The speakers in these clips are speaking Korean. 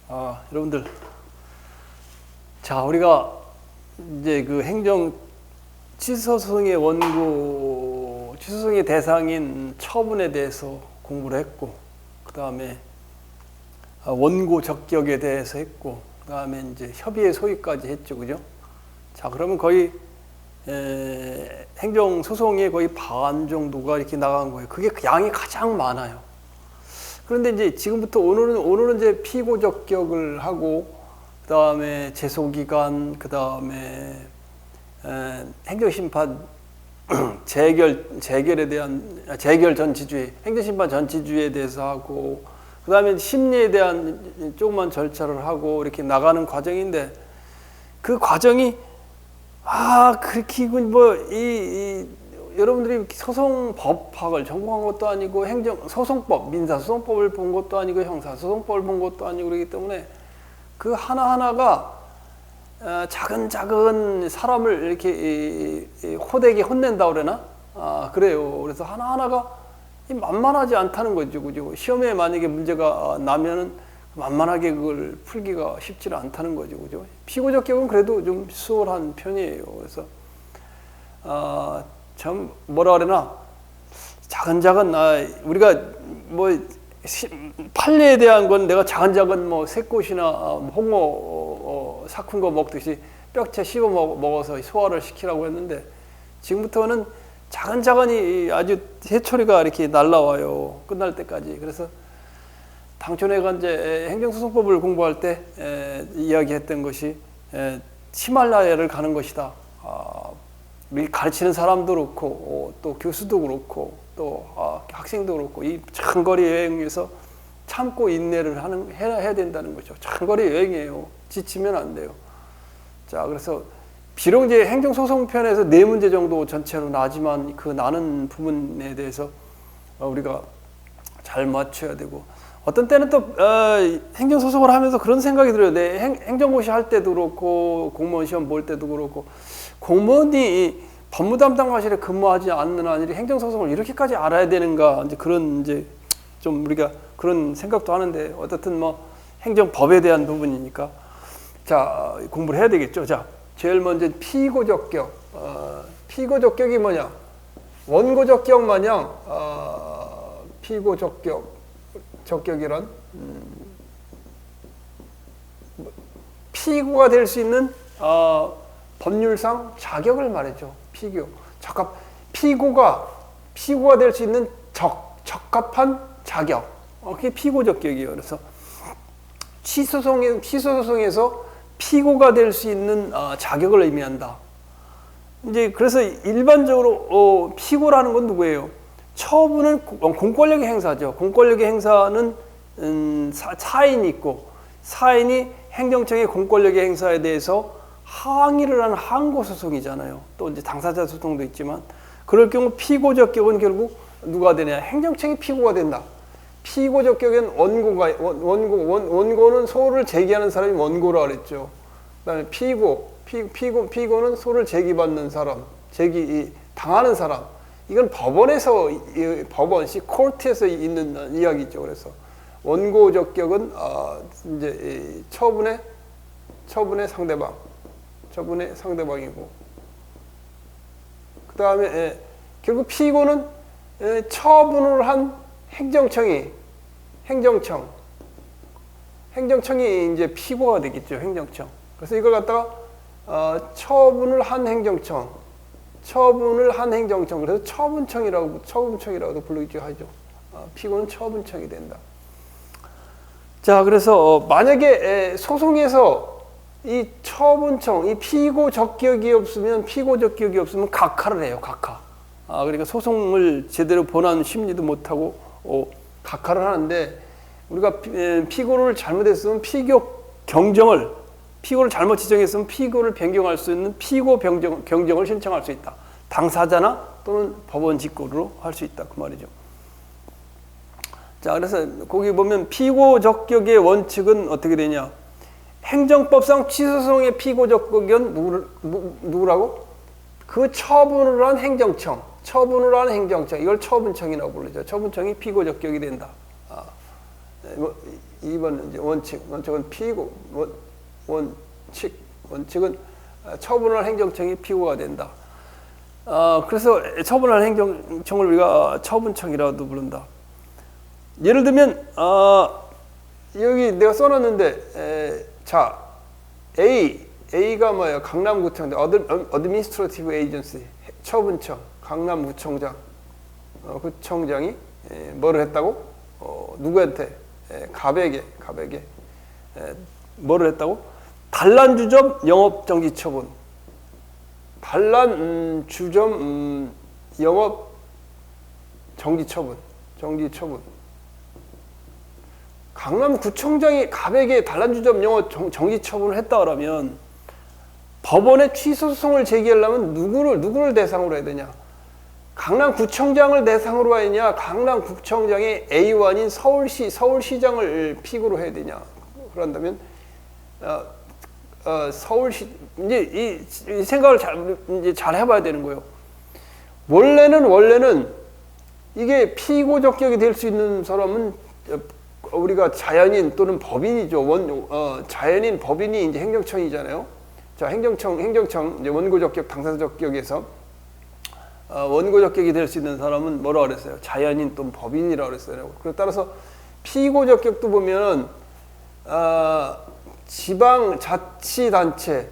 여러분들, 자, 우리가 이제 그 행정 취소소송의 원고, 취소소송의 대상인 처분에 대해서 공부를 했고, 그 다음에 원고 적격에 대해서 했고, 그 다음에 이제 협의의 소위까지 했죠, 그죠? 자, 그러면 거의 행정소송의 거의 반 정도가 이렇게 나간 거예요. 그게 양이 가장 많아요. 그런데 이제 지금부터 오늘은 이제 피고 적격을 하고, 그 다음에 제소기간, 그 다음에 행정심판 재결에 대한 재결 전치주의, 행정심판 전치주의에 대해서 하고, 그 다음에 심리에 대한 조그만 절차를 하고 이렇게 나가는 과정인데, 그 과정이 그렇게 여러분들이 소송법학을 전공한 것도 아니고 소송법, 민사소송법을 본 것도 아니고 형사소송법을 본 것도 아니고 그렇기 때문에 그 하나하나가 작은 사람을 이렇게 호되게 혼낸다 그러나? 그래요. 그래서 하나하나가 만만하지 않다는 거죠. 그죠? 시험에 만약에 문제가 나면은 만만하게 그걸 풀기가 쉽지 않다는 거죠. 그죠? 피고 적격은 그래도 좀 수월한 편이에요. 그래서, 참, 뭐라 그러나, 작은, 우리가 판례에 대한 건 내가 작은 새꽃이나 홍어 삭힌 거 먹듯이 뼈채 씹어 먹어서 소화를 시키라고 했는데, 지금부터는 작은이 아주 해초리가 이렇게 날라와요. 끝날 때까지. 그래서 당초 내가 이제 행정소송법을 공부할 때 이야기했던 것이 히말라야를 가는 것이다. 가르치는 사람도 그렇고 또 교수도 그렇고 또 학생도 그렇고 이 장거리 여행에서 참고 인내를 해야 된다는 거죠. 장거리 여행이에요. 지치면 안 돼요. 자, 그래서 비록 이제 행정소송 편에서 4문제 정도 전체로 나지만 그 나는 부분에 대해서 우리가 잘 맞춰야 되고, 어떤 때는 또 행정소송을 하면서 그런 생각이 들어요. 내 행정고시 할 때도 그렇고 공무원 시험 볼 때도 그렇고, 공무원이 법무담당과실에 근무하지 않는 한이 행정소송을 이렇게까지 알아야 되는가, 이제 그런 좀 우리가 그런 생각도 하는데, 어떻든 행정법에 대한 부분이니까 자, 공부를 해야 되겠죠. 자, 제일 먼저 피고 적격. 피고 적격이 뭐냐? 원고 적격 마냥 피고 적격이란 피고가 될 수 있는 법률상 자격을 말했죠. 피고가 될 수 있는 적합한 자격. 그게 피고 적격이에요. 그래서 취소소송에서 피고가 될 수 있는 자격을 의미한다. 이제 그래서 일반적으로 피고라는 건 누구예요? 처분은 공권력의 행사죠. 공권력의 행사는 사인이 있고, 사인이 행정청의 공권력의 행사에 대해서 항의를 하는 항고소송이잖아요. 또 이제 당사자 소송도 있지만, 그럴 경우 피고 적격은 결국 누가 되냐? 행정청이 피고가 된다. 피고 적격엔 원고는 소를 제기하는 사람이 원고라 그랬죠. 그다음에 피고는 소를 제기받는 사람, 당하는 사람. 이건 법원에서 코트에서 있는 이야기죠. 그래서 원고 적격은 이제 처분의 상대방이고, 그 다음에 결국 피고는 처분을 한 행정청이 이제 피고가 되겠죠. 행정청. 그래서 이걸 갖다가 처분을 한 행정청. 그래서 처분청이라고도 불리기도 하죠. 피고는 처분청이 된다. 자, 그래서 만약에 소송에서 이 처분청, 이 피고 적격이 없으면 각하를 해요. 각하. 그러니까 소송을 제대로 본안 심리도 못하고 각하를 하는데, 우리가 피고를 잘못했으면 피고를 잘못 지정했으면 피고를 변경할 수 있는 피고 경정을 신청할 수 있다. 당사자나 또는 법원 직구로 할 수 있다. 그 말이죠. 자, 그래서 거기 보면 피고 적격의 원칙은 어떻게 되냐? 행정법상 취소소송의 피고 적격은 누구라고? 그 처분을 한 행정청. 이걸 처분청이라고 부르죠. 처분청이 피고 적격이 된다. 2번 이제 원칙은 피고 원칙은 처분할 행정청이 피고가 된다. 그래서 처분할 행정청을 우리가 처분청이라고도 부른다. 예를 들면 여기 내가 써놨는데 자 A가 뭐예요? 강남구청 Administrative Agency 처분청 강남구청장 구청장이 뭐를 했다고? 누구한테? 갑에게 뭐를 했다고? 단란주점 영업정지 처분. 단란주점 영업 정지 처분. 강남구청장이 갑에게 단란주점 영업 정지 처분을 했다 그러면 법원에 취소 소송을 제기하려면 누구를 대상으로 해야 되냐? 강남구청장을 대상으로 해야 되냐? 강남구청장의 A원인 서울시장을 피고로 해야 되냐? 그런다면 서울시 이제 이 생각을 잘 해봐야 되는 거예요. 원래는 이게 피고 적격이 될 수 있는 사람은 우리가 자연인 또는 법인이죠. 자연인 법인이 이제 행정청이잖아요. 자, 행정청 이제 원고 적격, 당사자 적격에서 원고 적격이 될 수 있는 사람은 뭐라 그랬어요? 자연인 또는 법인이라고 그랬어요. 그래 따라서 피고 적격도 보면 지방자치단체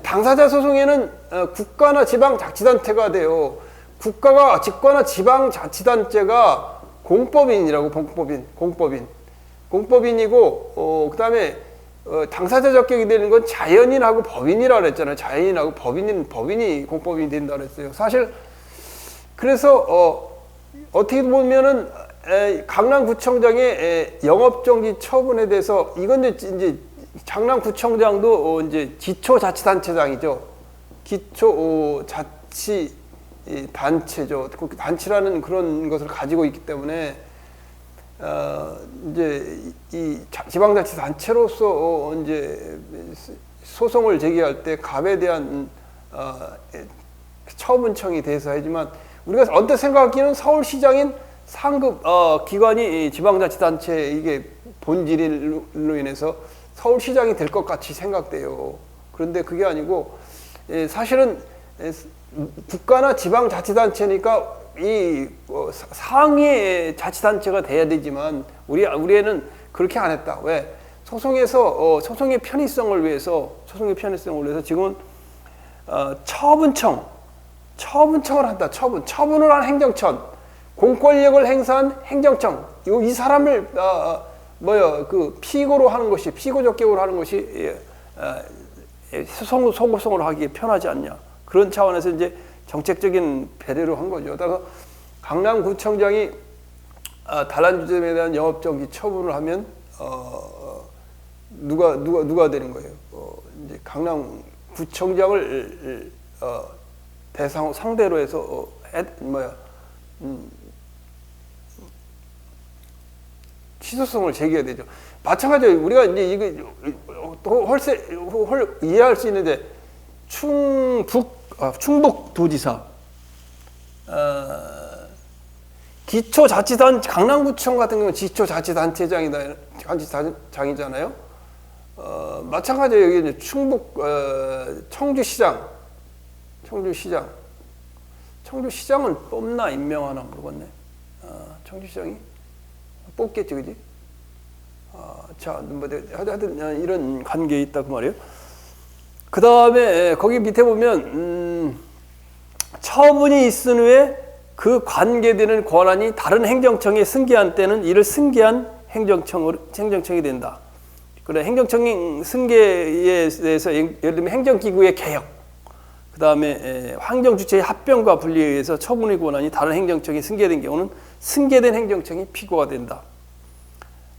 당사자 소송에는 국가나 지방자치단체가 돼요. 국가나 지방자치단체가 공법인이라고 공법인이고 그다음에 당사자 적격이 되는 건 자연인하고 법인이라고 그랬잖아요. 자연인하고 법인이 공법인이 된다 그랬어요. 사실 그래서 어떻게 보면은 강남구청장의 영업정지 처분에 대해서 이건 이제 강남구청장도 이제 기초자치단체장이죠. 기초자치단체죠. 단체라는 그런 것을 가지고 있기 때문에 이제 이 지방자치단체로서 이제 소송을 제기할 때 갑에 대한 처분청이 돼서 하지만 우리가 언뜻 생각하기에는 서울시장인 상급 기관이 지방자치단체 이게 본질로 인해서 서울시장이 될 것 같이 생각돼요. 그런데 그게 아니고 사실은 국가나 지방자치단체니까 이 상위의 자치단체가 돼야 되지만 우리는 그렇게 안 했다. 왜? 소송의 편의성을 위해서 지금은 처분청을 한다. 처분을 한 행정청, 공권력을 행사한 행정청. 이 사람을 그 피고로 하는 것이 피고 적격으로 하는 것이 소송을 하기에 편하지 않냐. 그런 차원에서 이제 정책적인 배려를 한 거죠. 따라서 강남구청장이 단란주점에 대한 영업정지 처분을 하면 누가 되는 거예요? 이제 강남구청장을 상대로 해서 취소성을 제기해야 되죠. 마찬가지로 우리가 이제 이거 이해할 수 있는데 충북도지사 강남구청 같은 경우는 기초자치단체장이잖아요. 마찬가지로 여기 이제 청주시장은 뽑나 임명하나 모르겠네. 청주시장이 뽑겠지, 그지? 자, 하여튼 이런 관계에 있다 그 말이에요. 그 다음에 거기 밑에 보면 처분이 있은 후에 그 관계되는 권한이 다른 행정청에 승계한 때는 이를 승계한 행정청이 된다. 그래, 행정청 승계에 대해서 예를 들면 행정기구의 개혁, 그 다음에 환경주체의 합병과 분리에 의해서 처분의 권한이 다른 행정청에 승계된 경우는 승계된 행정청이 피고가 된다.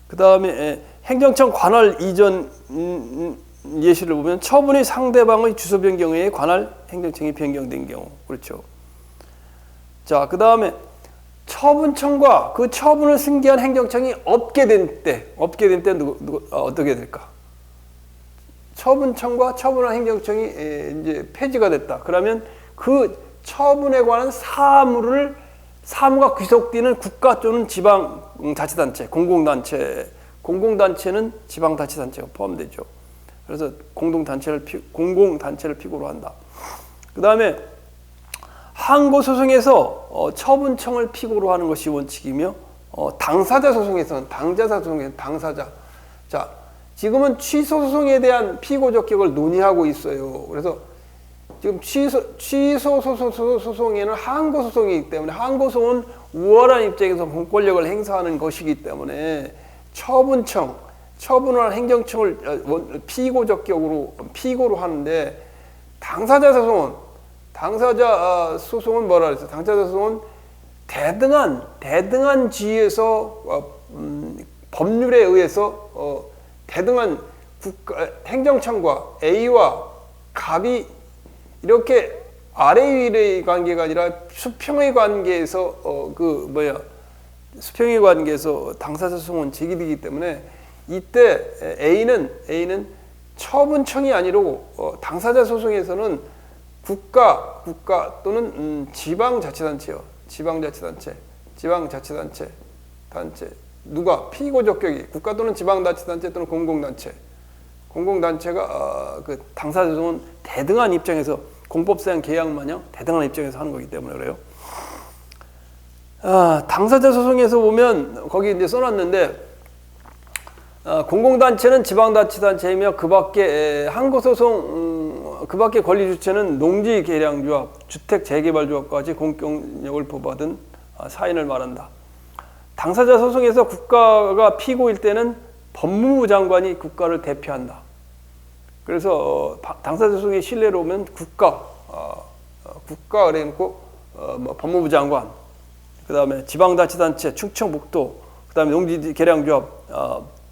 그 다음에 행정청 관할 이전 예시를 보면 처분이 상대방의 주소 변경에 관할 행정청이 변경된 경우, 그렇죠. 자, 그 다음에 처분청과 그 처분을 승계한 행정청이 없게 된 때 어떻게 될까? 처분청과 처분한 행정청이 이제 폐지가 됐다. 그러면 그 처분에 관한 사무를 사무가 귀속되는 국가 또는 지방자치단체, 공공단체는 지방자치단체가 포함되죠. 그래서 공공단체를 피고로 한다. 그 다음에 항고소송에서 처분청을 피고로 하는 것이 원칙이며 당사자 소송에서는 당사자. 자, 지금은 취소소송에 대한 피고적격을 논의하고 있어요. 그래서 지금 취소소송에는 항고소송이기 때문에 항고소송은 우월한 입장에서 공권력을 행사하는 것이기 때문에 처분을 한 행정청을 피고로 하는데 당사자 소송은 뭐라 그랬어요? 당사자 소송은 대등한 지위에서 법률에 의해서 대등한 행정청과 A와 갑이 이렇게 아래 위의 관계가 아니라 수평의 관계에서 수평의 관계에서 당사자 소송은 제기되기 때문에 이때 A는 처분청이 아니고 당사자 소송에서는 국가 또는 지방자치단체 누가 피고적격이 국가 또는 지방자치단체 또는 공공단체가 그 당사자 소송은 대등한 입장에서 공법상 계약 마냥 대등한 입장에서 하는 거기 때문에 그래요. 당사자 소송에서 보면 거기 이제 써놨는데 공공단체는 지방자치단체이며 그 밖에 항고소송 그 밖에 권리주체는 농지개량조합, 주택재개발조합까지 공격력을 부받은 사인을 말한다. 당사자 소송에서 국가가 피고일 때는 법무부 장관이 국가를 대표한다. 그래서 당사자 소송의 신뢰로 오면 국가 그래놓고 법무부 장관, 그 다음에 지방자치단체, 충청북도, 그 다음에 농지개량조합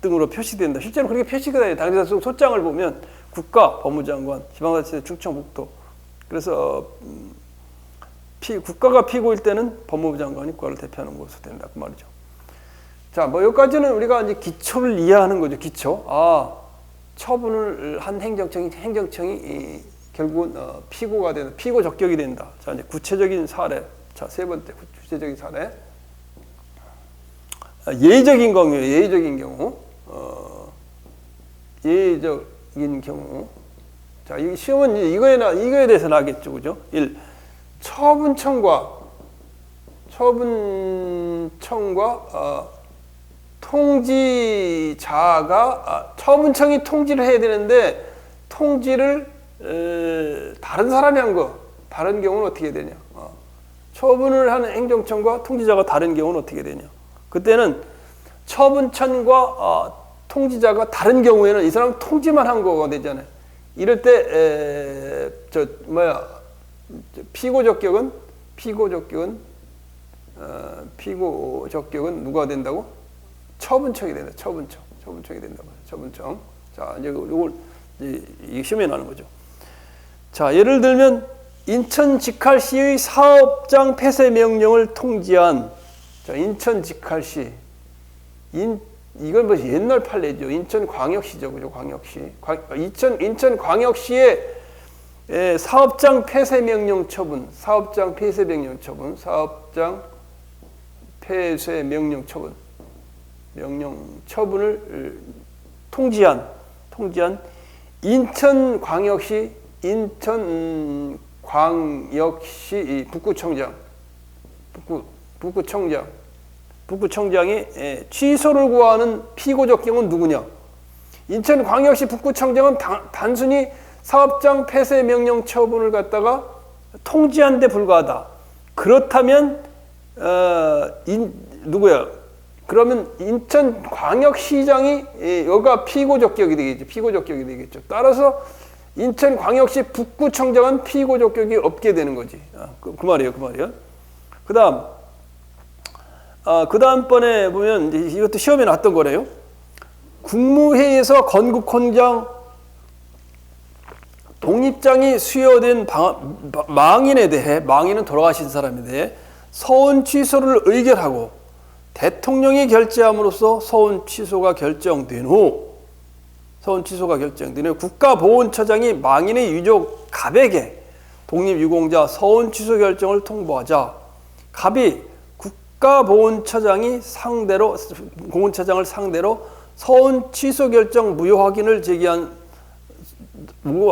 등으로 표시된다. 실제로 그렇게 표시가 돼요. 당사자 소송 소장을 보면 국가, 법무장관, 지방자치단체, 충청북도. 그래서 국가가 피고일 때는 법무부 장관이 국가를 대표하는 것으로 된다. 그 말이죠. 자, 여기까지는 우리가 이제 기초를 이해하는 거죠. 기초. 처분을 한 행정청이 결국은 피고가 된다. 피고 적격이 된다. 자, 이제 구체적인 사례. 자, 세 번째 구체적인 사례. 예외적인 경우. 자, 이 시험은 이거에 대해서 나겠죠. 그죠? 1. 처분청과 통지자가 처분청이 통지를 해야 되는데 통지를 다른 사람이 한 거, 다른 경우는 어떻게 되냐? 처분을 하는 행정청과 통지자가 다른 경우는 어떻게 되냐? 그때는 처분청과 통지자가 다른 경우에는 이 사람 통지만 한 거가 되잖아요. 이럴 때 피고적격은 누가 된다고? 처분청이 된다. 처분청이 된다고. 처분청. 자, 이제 이걸 이게 시험에 나오는 거죠. 자, 예를 들면 인천직할시의 사업장 폐쇄 명령을 통지한 인천직할시. 이건 뭐 옛날 판례죠. 인천광역시죠, 그죠? 광역시. 인천광역시의 사업장 폐쇄 명령 처분, 사업장 폐쇄 명령 처분을 통지한 인천광역시 북구청장이 취소를 구하는 피고적격은 누구냐? 인천광역시 북구청장은 단순히 사업장 폐쇄 명령 처분을 갖다가 통지한 데 불과하다. 그렇다면 누구야? 그러면 인천광역시장이 여기가 피고적격이 되겠죠. 따라서 인천광역시 북구청장은 피고적격이 없게 되는 거지. 그 말이에요. 그 다음번에 보면 이것도 시험에 나왔던 거래요. 국무회의에서 건국헌장 독립장이 수여된 망인에 대해, 망인은 돌아가신 사람에 대해 서원 취소를 의결하고 대통령이 결재함으로써 서원 취소가 결정된 후 국가보훈처장이 망인의 유족 갑에게 독립유공자 서원 취소 결정을 통보하자 갑이 국가보훈처장이 상대로 공훈처장을 상대로 서운 취소 결정 무효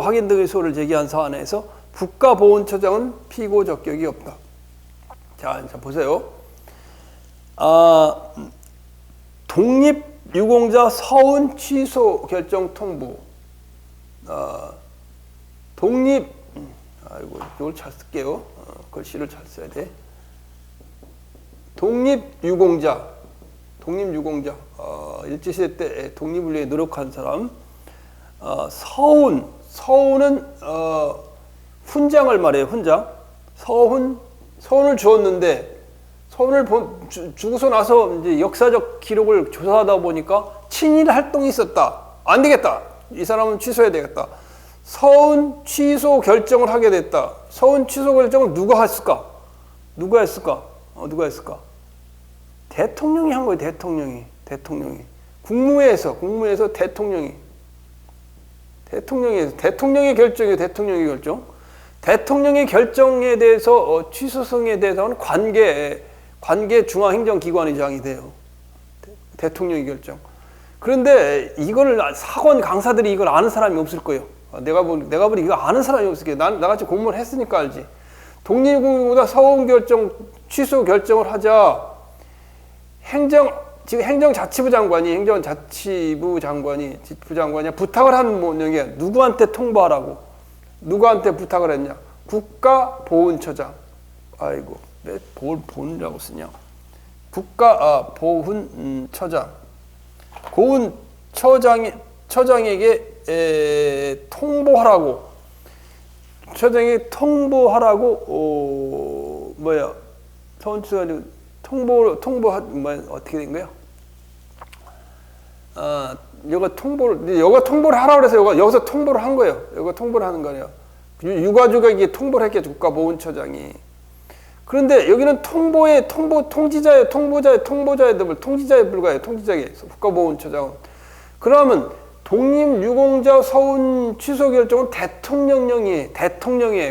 확인 등의 소를 제기한 사안에서 국가보훈처장은 피고 적격이 없다. 자 보세요. 독립유공자 서운 취소 결정 통보. 이걸 잘 쓸게요. 글씨를 잘 써야 돼. 독립유공자, 일제시대 때 독립을 위해 노력한 사람. 서운은 훈장을 말해요. 훈장. 서운을 주었는데 서운을 주고서 나서 이제 역사적 기록을 조사하다 보니까 친일 활동이 있었다. 안 되겠다. 이 사람은 취소해야 되겠다. 서운 취소 결정을 하게 됐다. 서운 취소 결정을 누가 했을까? 대통령이 한 거예요. 대통령이. 국무회에서 대통령의 결정이에요. 대통령의 결정. 대통령의 결정에 대해서 취소성에 대해서는 관계 중앙행정기관의 장이 돼요. 대통령의 결정. 그런데 이걸 사관 강사들이 이걸 아는 사람이 없을 거예요. 내가 보니 이거 아는 사람이 없을 거예요. 나같이 공부를 했으니까 알지. 독립국보다 서운 결정 취소 결정을 하자. 지금 행정자치부 장관이 부탁을 한 모양이야. 누구한테 통보하라고? 누구한테 부탁을 했냐? 국가보훈처장. 아이고, 왜 보훈이라고 쓰냐? 국가보훈처장. 처장에게 통보하라고. 처장에게 통보하라고. 어떻게 된 거야? 여가 통보를 하라고 그래서 여기서 통보를 한 거예요. 여가 통보를 하는 거예요. 유가족에게 통보를 했겠죠. 국가보훈처장이. 그런데 여기는 통지자에 불과해요. 통지자에 국가보훈처장은. 그러면 독립유공자 서운 취소 결정은 대통령이에요.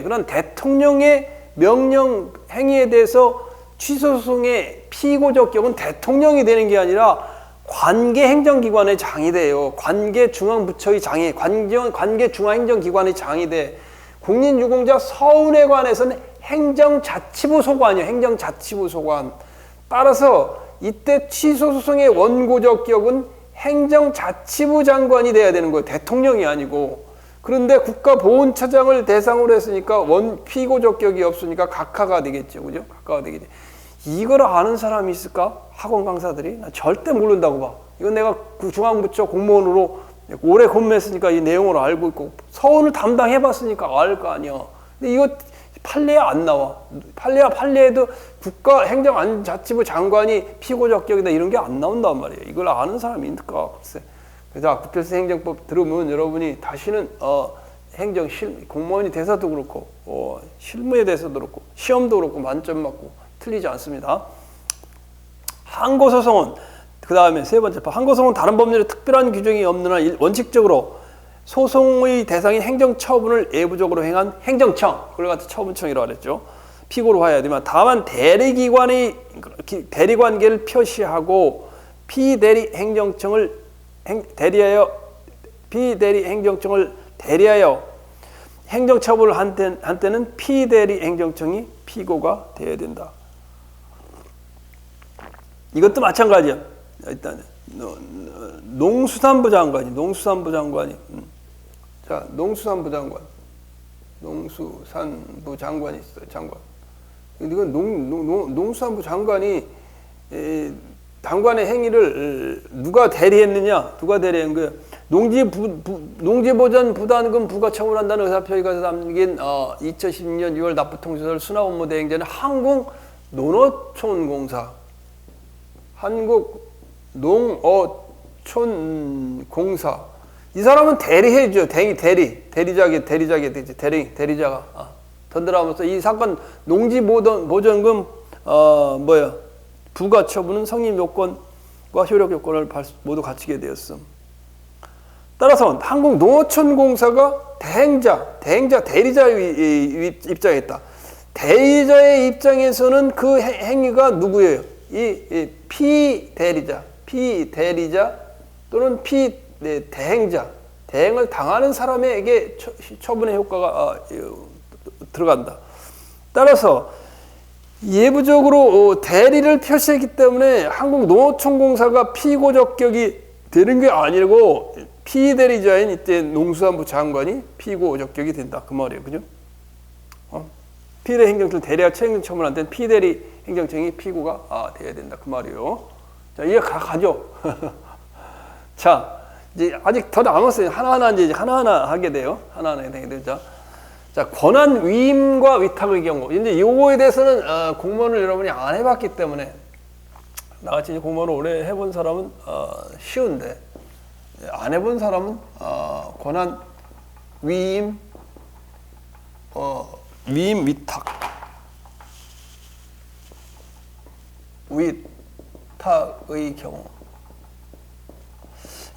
그런 대통령의 명령 행위에 대해서 취소소송의 피고적 격은 대통령이 되는 게 아니라 관계 행정기관의 장이 돼요. 관계 중앙부처의 장이, 관계 중앙행정기관의 장이 돼. 국립유공자 서운에 관해서는 행정자치부 소관이에요. 행정자치부 소관. 따라서 이때 취소소송의 원고적 격은 행정자치부 장관이 돼야 되는 거예요. 대통령이 아니고. 그런데 국가보훈처장을 대상으로 했으니까 피고적 격이 없으니까 각하가 되겠죠. 그죠? 각하가 되겠죠. 이걸 아는 사람이 있을까? 학원 강사들이? 나 절대 모른다고 봐. 이건 내가 중앙부처 공무원으로 오래 근무했으니까 이 내용을 알고 있고, 서운을 담당해봤으니까 알 거 아니야. 근데 이거 판례에 안 나와. 판례에도 국가행정자치부 장관이 피고적 격이다 이런 게 안 나온단 말이에요. 이걸 아는 사람이 있을까? 글쎄. 그래서 국필수 행정법 들으면 여러분이 다시는 공무원이 돼서도 그렇고 실무에 대해서도 그렇고 시험도 그렇고 만점 맞고 틀리지 않습니다. 항고소송은 그 다음에 세 번째 항고소송은 다른 법률에 특별한 규정이 없는 한 원칙적으로 소송의 대상인 행정처분을 예부적으로 행한 행정청, 그걸 갖다 처분청이라고 그랬죠. 피고로 해야 되지만 다만 대리관계를 표시하고 비대리 행정청을 대리하여 행정처분을 한 때는 피대리 행정청이 피고가 되어야 된다. 이것도 마찬가지야. 일단 농수산부 장관이 자, 농수산부 장관이 있어요. 장관. 이건 농수산부 장관이 장관의 행위를 누가 대리했느냐? 누가 대리한 거예요? 농지보전 부담금 부과 처분한다는 의사표시가 담긴 2016년 6월 납부통지서를 수납업무 대행자는 한국농어촌공사. 이 사람은 대리해줘. 대리자가 던들어가면서 이 사건 농지보전금 부과 처분은 성립 요건과 효력 요건을 모두 갖추게 되었음. 따라서 한국농어촌공사가 대리자의 입장에 있다. 대리자의 입장에서는 그 행위가 누구예요? 이 피대리자 또는 피대행자, 대행을 당하는 사람에게 처분의 효과가 들어간다. 따라서 예부적으로 대리를 표시했기 때문에 한국농어촌공사가 피고적격이 되는 게 아니고 피대리자인 이때 농수산부 장관이 피고적격이 된다. 그 말이에요. 그죠? 피대리 행정처 대리와 책임 처분할 때는 피대리 행정청이 피고가 돼야 된다. 그 말이에요. 자, 이해 가죠? 자, 이제 아직 더 남았어요. 하나하나 하게 돼요. 하나하나 하게 되죠. 자, 권한 위임과 위탁의 경우. 이제 요거에 대해서는 공무원을 여러분이 안 해봤기 때문에 나같이 공무원을 오래 해본 사람은 쉬운데 안 해본 사람은 권한 위임, 위임 위탁의 경우.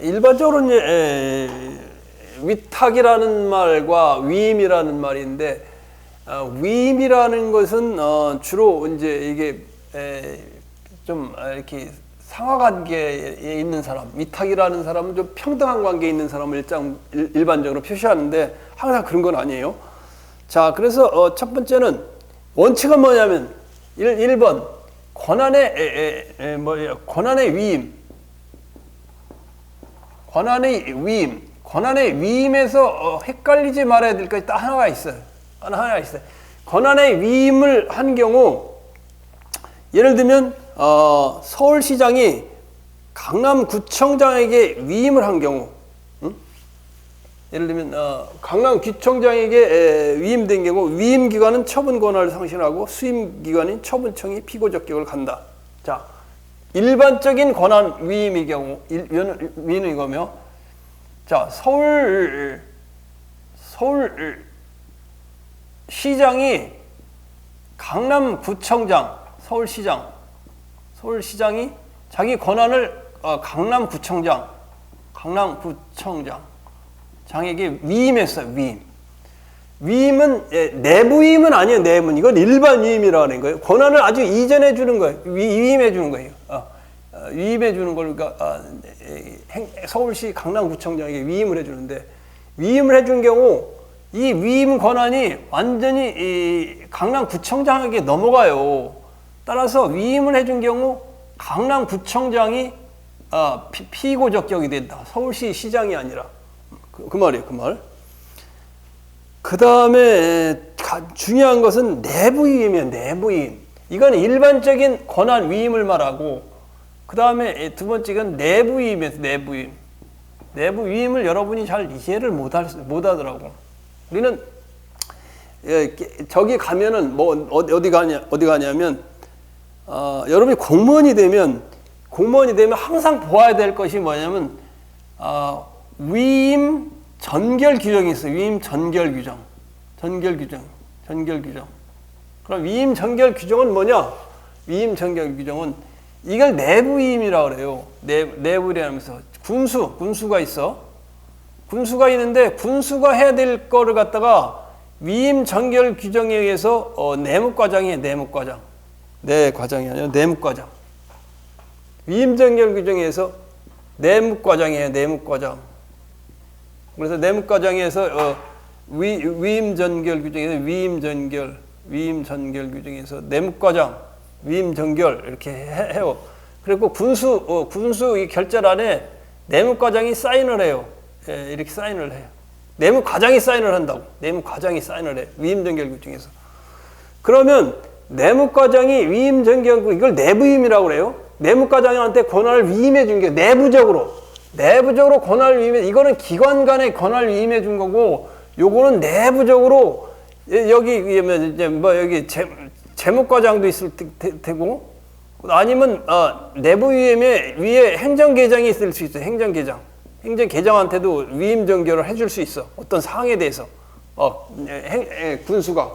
일반적으로 이제 위탁이라는 말과 위임이라는 말인데 위임이라는 것은 주로 이제 이게 좀 이렇게 상하관계에 있는 사람, 위탁이라는 사람은 좀 평등한 관계에 있는 사람을 일반적으로 표시하는데 항상 그런 건 아니에요. 자, 그래서 첫 번째는 원칙은 뭐냐면 1번 권한의 위임. 권한의 위임에서 헷갈리지 말아야 될 것이 딱 하나가 있어요. 권한의 위임을 한 경우, 예를 들면 서울시장이 강남구청장에게 위임을 한 경우, 예를 들면 강남구청장에게 위임된 경우 위임 기관은 처분 권한을 상실하고 수임 기관인 처분청이 피고적격을 간다. 자, 일반적인 권한 위임의 경우 위는 이거며, 자, 서울시장이 강남구청장, 서울시장이 자기 권한을 강남구청장에게 위임했어요. 위임은 내부 위임은 아니에요. 내문. 이건 일반 위임이라는 거예요. 권한을 아주 이전해 주는 거예요. 위임해 주는 거예요. 위임해 주는 걸 서울시 강남구청장에게 위임을 해 주는데, 위임을 해 준 경우 이 위임 권한이 완전히 이 강남구청장에게 넘어가요. 따라서 위임을 해 준 경우 강남구청장이 피고적격이 된다. 서울시 시장이 아니라. 그 말이에요. 그 말. 그 다음에 중요한 것은 내부 위임이에요. 내부 위임. 이건 일반적인 권한 위임을 말하고, 그 다음에 두 번째는 내부 위임이에요. 내부 위임. 내부 위임을 여러분이 잘 이해를 못 하더라고. 우리는 저기 가면은 뭐 어디 가냐면 여러분이 공무원이 되면 항상 보아야 될 것이 뭐냐면 위임 전결 규정이 있어요. 위임 전결 규정. 그럼 위임 전결 규정은 뭐냐? 위임 전결 규정은 이걸 내부 위임이라고 그래요. 내부위임하면서 군수가 있어. 군수가 있는데 군수가 해야 될 거를 갖다가 위임 전결 규정에 의해서 내무과장이에요. 내과장이 아니라 내무과장. 위임 전결 규정에 의해서 내무과장이에요. 내무과장. 그래서 내무과장에서 위임 전결 규정에서 위임 전결 규정에서 내무과장 위임 전결 이렇게 해요. 그리고 군수 이 결재란에 내무과장이 사인을 해요. 이렇게 사인을 해요. 내무과장이 사인을 한다고. 내무과장이 사인을 해. 위임 전결 규정에서. 그러면 내무과장이 위임 전결, 이걸 내부임이라고 그래요. 내무과장한테 권한을 위임해 준 게 내부적으로 권한을 위임해, 이거는 기관 간의 권한을 위임해 준 거고, 요거는 내부적으로 여기 이제 뭐 여기 재무과장도 있을 테고, 아니면 내부 위에 행정계장이 있을 수 있어요. 행정계장한테도 위임 전결을 해줄 수 있어. 어떤 사항에 대해서 군수가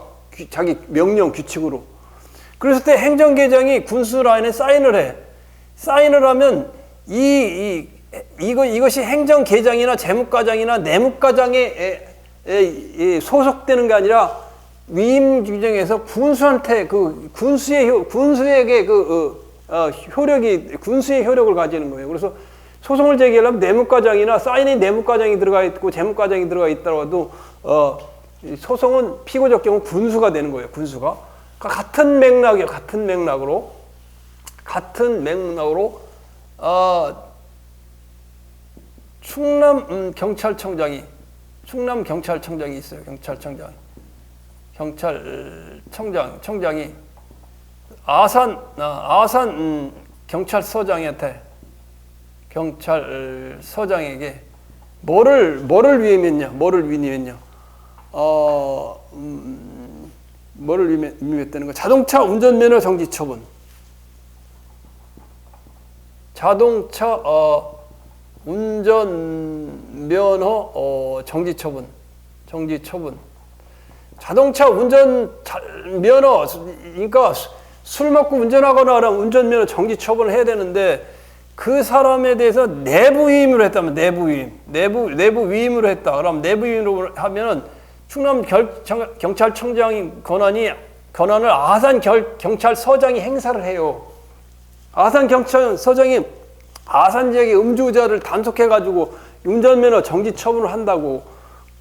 자기 명령 규칙으로. 그랬을 때 행정계장이 군수 라인에 사인을 해. 사인을 하면 이것이 행정계장이나 재무과장이나 내무과장에 소속되는 게 아니라 위임 규정에서 군수한테 군수에게 효력이 군수의 효력을 가지는 거예요. 그래서 소송을 제기하려면 내무과장이나 사인의 내무과장이 들어가 있고 재무과장이 들어가 있더라도 소송은 피고적 경우 군수가 되는 거예요. 군수가. 그러니까 같은 맥락이에요. 같은 맥락으로 충남 경찰청장이 있어요. 경찰청장이 아산 경찰서장에게 뭐를 위임했냐? 뭐를 위임했다는 거? 자동차 운전면허 정지 처분. 자동차 운전면허 정지 처분. 자동차 운전면허, 그러니까 술 먹고 운전하거나 하면 운전면허 정지 처분을 해야 되는데 그 사람에 대해서 내부 위임으로 했다면 내부 위임으로 했다. 그럼 내부 위임으로 하면은 충남 경찰청장이 권한을 아산 경찰서장이 행사를 해요. 아산 경찰서장이 아산 지역의 음주자를 단속해가지고 운전면허 정지 처분을 한다고.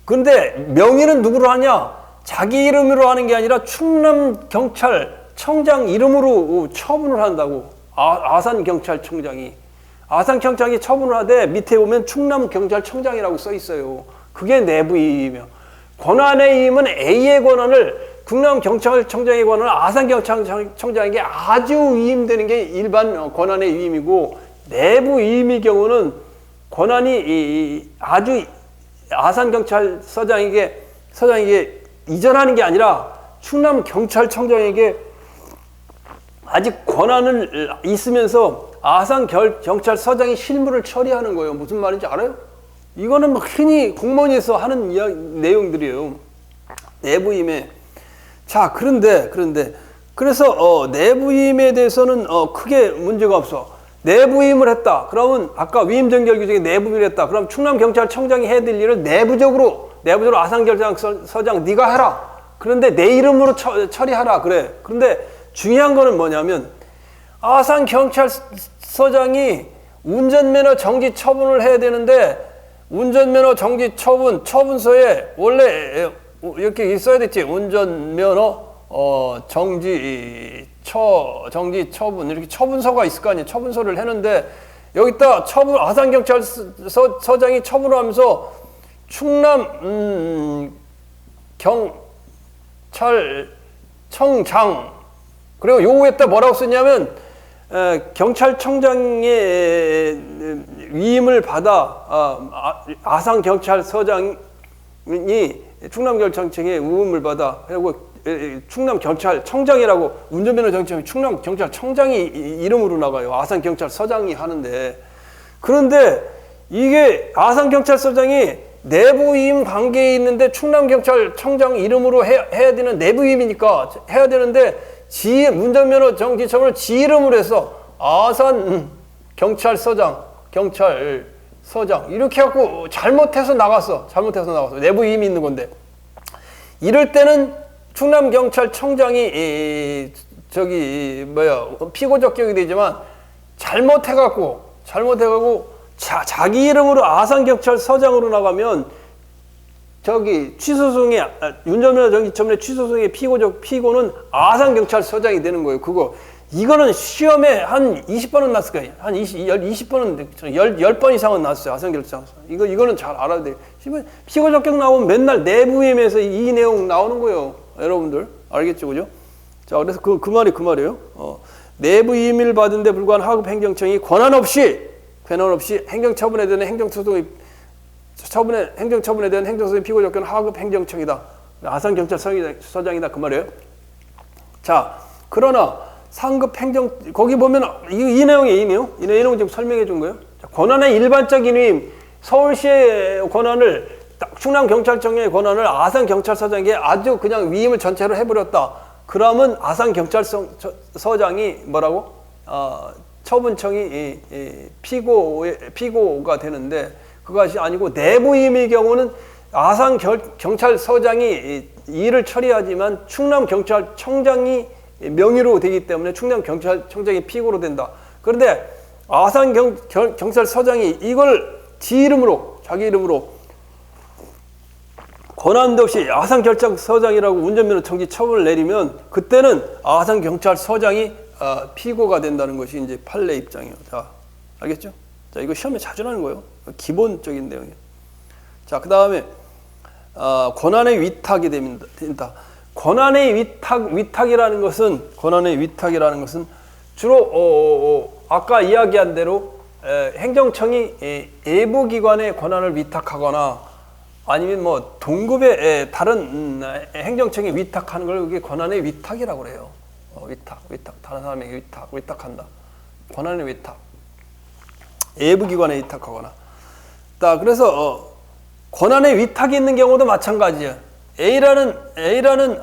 근데 명의는 누구로 하냐? 자기 이름으로 하는 게 아니라 충남 경찰청장 이름으로 처분을 한다고. 아산 경찰청장이 처분을 하되 밑에 보면 충남 경찰청장이라고 써 있어요. 그게 내부이며 권한의 이임은 A의 권한을 충남 경찰청장의 권한을 아산 경찰청장에게 아주 위임되는 게 일반 권한의 위임이고 내부 위임의 경우는 권한이 아주 아산 경찰서장에게 이전하는 게 아니라 충남 경찰청장에게 아직 권한을 있으면서 아산 경찰서장이 실무를 처리하는 거예요. 무슨 말인지 알아요? 이거는 뭐 흔히 공무원에서 하는 내용들이에요. 내부임에. 자, 그래서 내부임에 대해서는 크게 문제가 없어. 내부임을 했다. 그러면 아까 위임정결 규정에 내부임을 했다. 그럼 충남경찰청장이 해야 될 일을 내부적으로 아산경찰서장 네가 해라. 그런데 내 이름으로 처리하라. 그래. 그런데 중요한 거는 뭐냐면 아산경찰서장이 운전면허 정지 처분을 해야 되는데 운전면허 정지 처분서에 원래 이렇게 있어야 됐지. 운전면허 정지 처분 이렇게 처분서가 있을 거 아니에요. 처분서를 했는데 여기다 아산경찰서장이 처분을 하면서 충남 경찰청장 그리고 요거에다 뭐라고 썼냐면 경찰청장의 위임을 받아 아산경찰서장이 충남경찰청의 위임을 받아 그리고 충남경찰청장이라고 운전면허 정지하면 충남경찰청장이 이름으로 나가요. 아산경찰서장이 하는데 그런데 이게 아산경찰서장이 내부위임 관계에 있는데 충남경찰청장 이름으로 해야 되는 내부위임이니까 해야 되는데 운전면허 정지 처분을 지 이름으로 해서 아산 경찰서장 이렇게 해갖고 잘못해서 나갔어. 내부위임이 있는 건데 이럴 때는 충남경찰청장이 피고 적격이 되지만 잘못해갖고 자기 이름으로 아산경찰서장으로 나가면 취소송의 운전면허 정지 처분의 취소송의 피고는 아산경찰서장이 되는 거예요. 이거는 시험에 한 20번은 났을 거예요. 한 20번은 10번 이상은 났어요. 아산경찰서. 이거는 잘 알아야 돼요. 피고 적격 나오면 맨날 내부임에서 이 내용 나오는 거예요. 여러분들 알겠죠, 그죠? 자, 그래서 그 말이에요. 내부임을 받은 데 불과한 하급 행정청이 권한 없이 행정처분에 대한 행정처분에 대한 행정소송의 피고 적격은 하급 행정청이다. 아산경찰서장이다 그 말이에요. 자, 그러나 상급 행정 거기 보면 이 내용이에요. 이 내용 좀 설명해 준 거예요. 자, 권한의 일반적인 위임, 서울시의 권한을 충남경찰청의 권한을 아산경찰서장에게 아주 그냥 위임을 전체로 해버렸다. 그러면 아산경찰서장이 뭐라고? 처분청이 피고가 되는데 그것이 아니고 내부임의 경우는 아산경찰서장이 일을 처리하지만 충남경찰청장이 명의로 되기 때문에 충남경찰청장이 피고로 된다. 그런데 아산경찰서장이 이걸 지 이름으로, 자기 이름으로 권한도 없이 아산경찰서장이라고 운전면허 정지 처분을 내리면 그때는 아산경찰서장이 피고가 된다는 것이 이제 판례 입장이에요. 자, 알겠죠? 자, 이거 시험에 자주 나는 거예요. 기본적인 내용이에요. 자, 그 다음에 권한의 위탁이 된다. 권한의 위탁이라는 것은 주로 아까 이야기한 대로 행정청이 예부기관의 권한을 위탁하거나 아니면 뭐 동급의 다른 행정청이 위탁하는 걸 그게 권한의 위탁이라고 그래요. 위탁. 다른 사람에게 위탁한다. 권한의 위탁. 예부기관에 위탁하거나. 자, 그래서 권한의 위탁이 있는 경우도 마찬가지야. A라는 A라는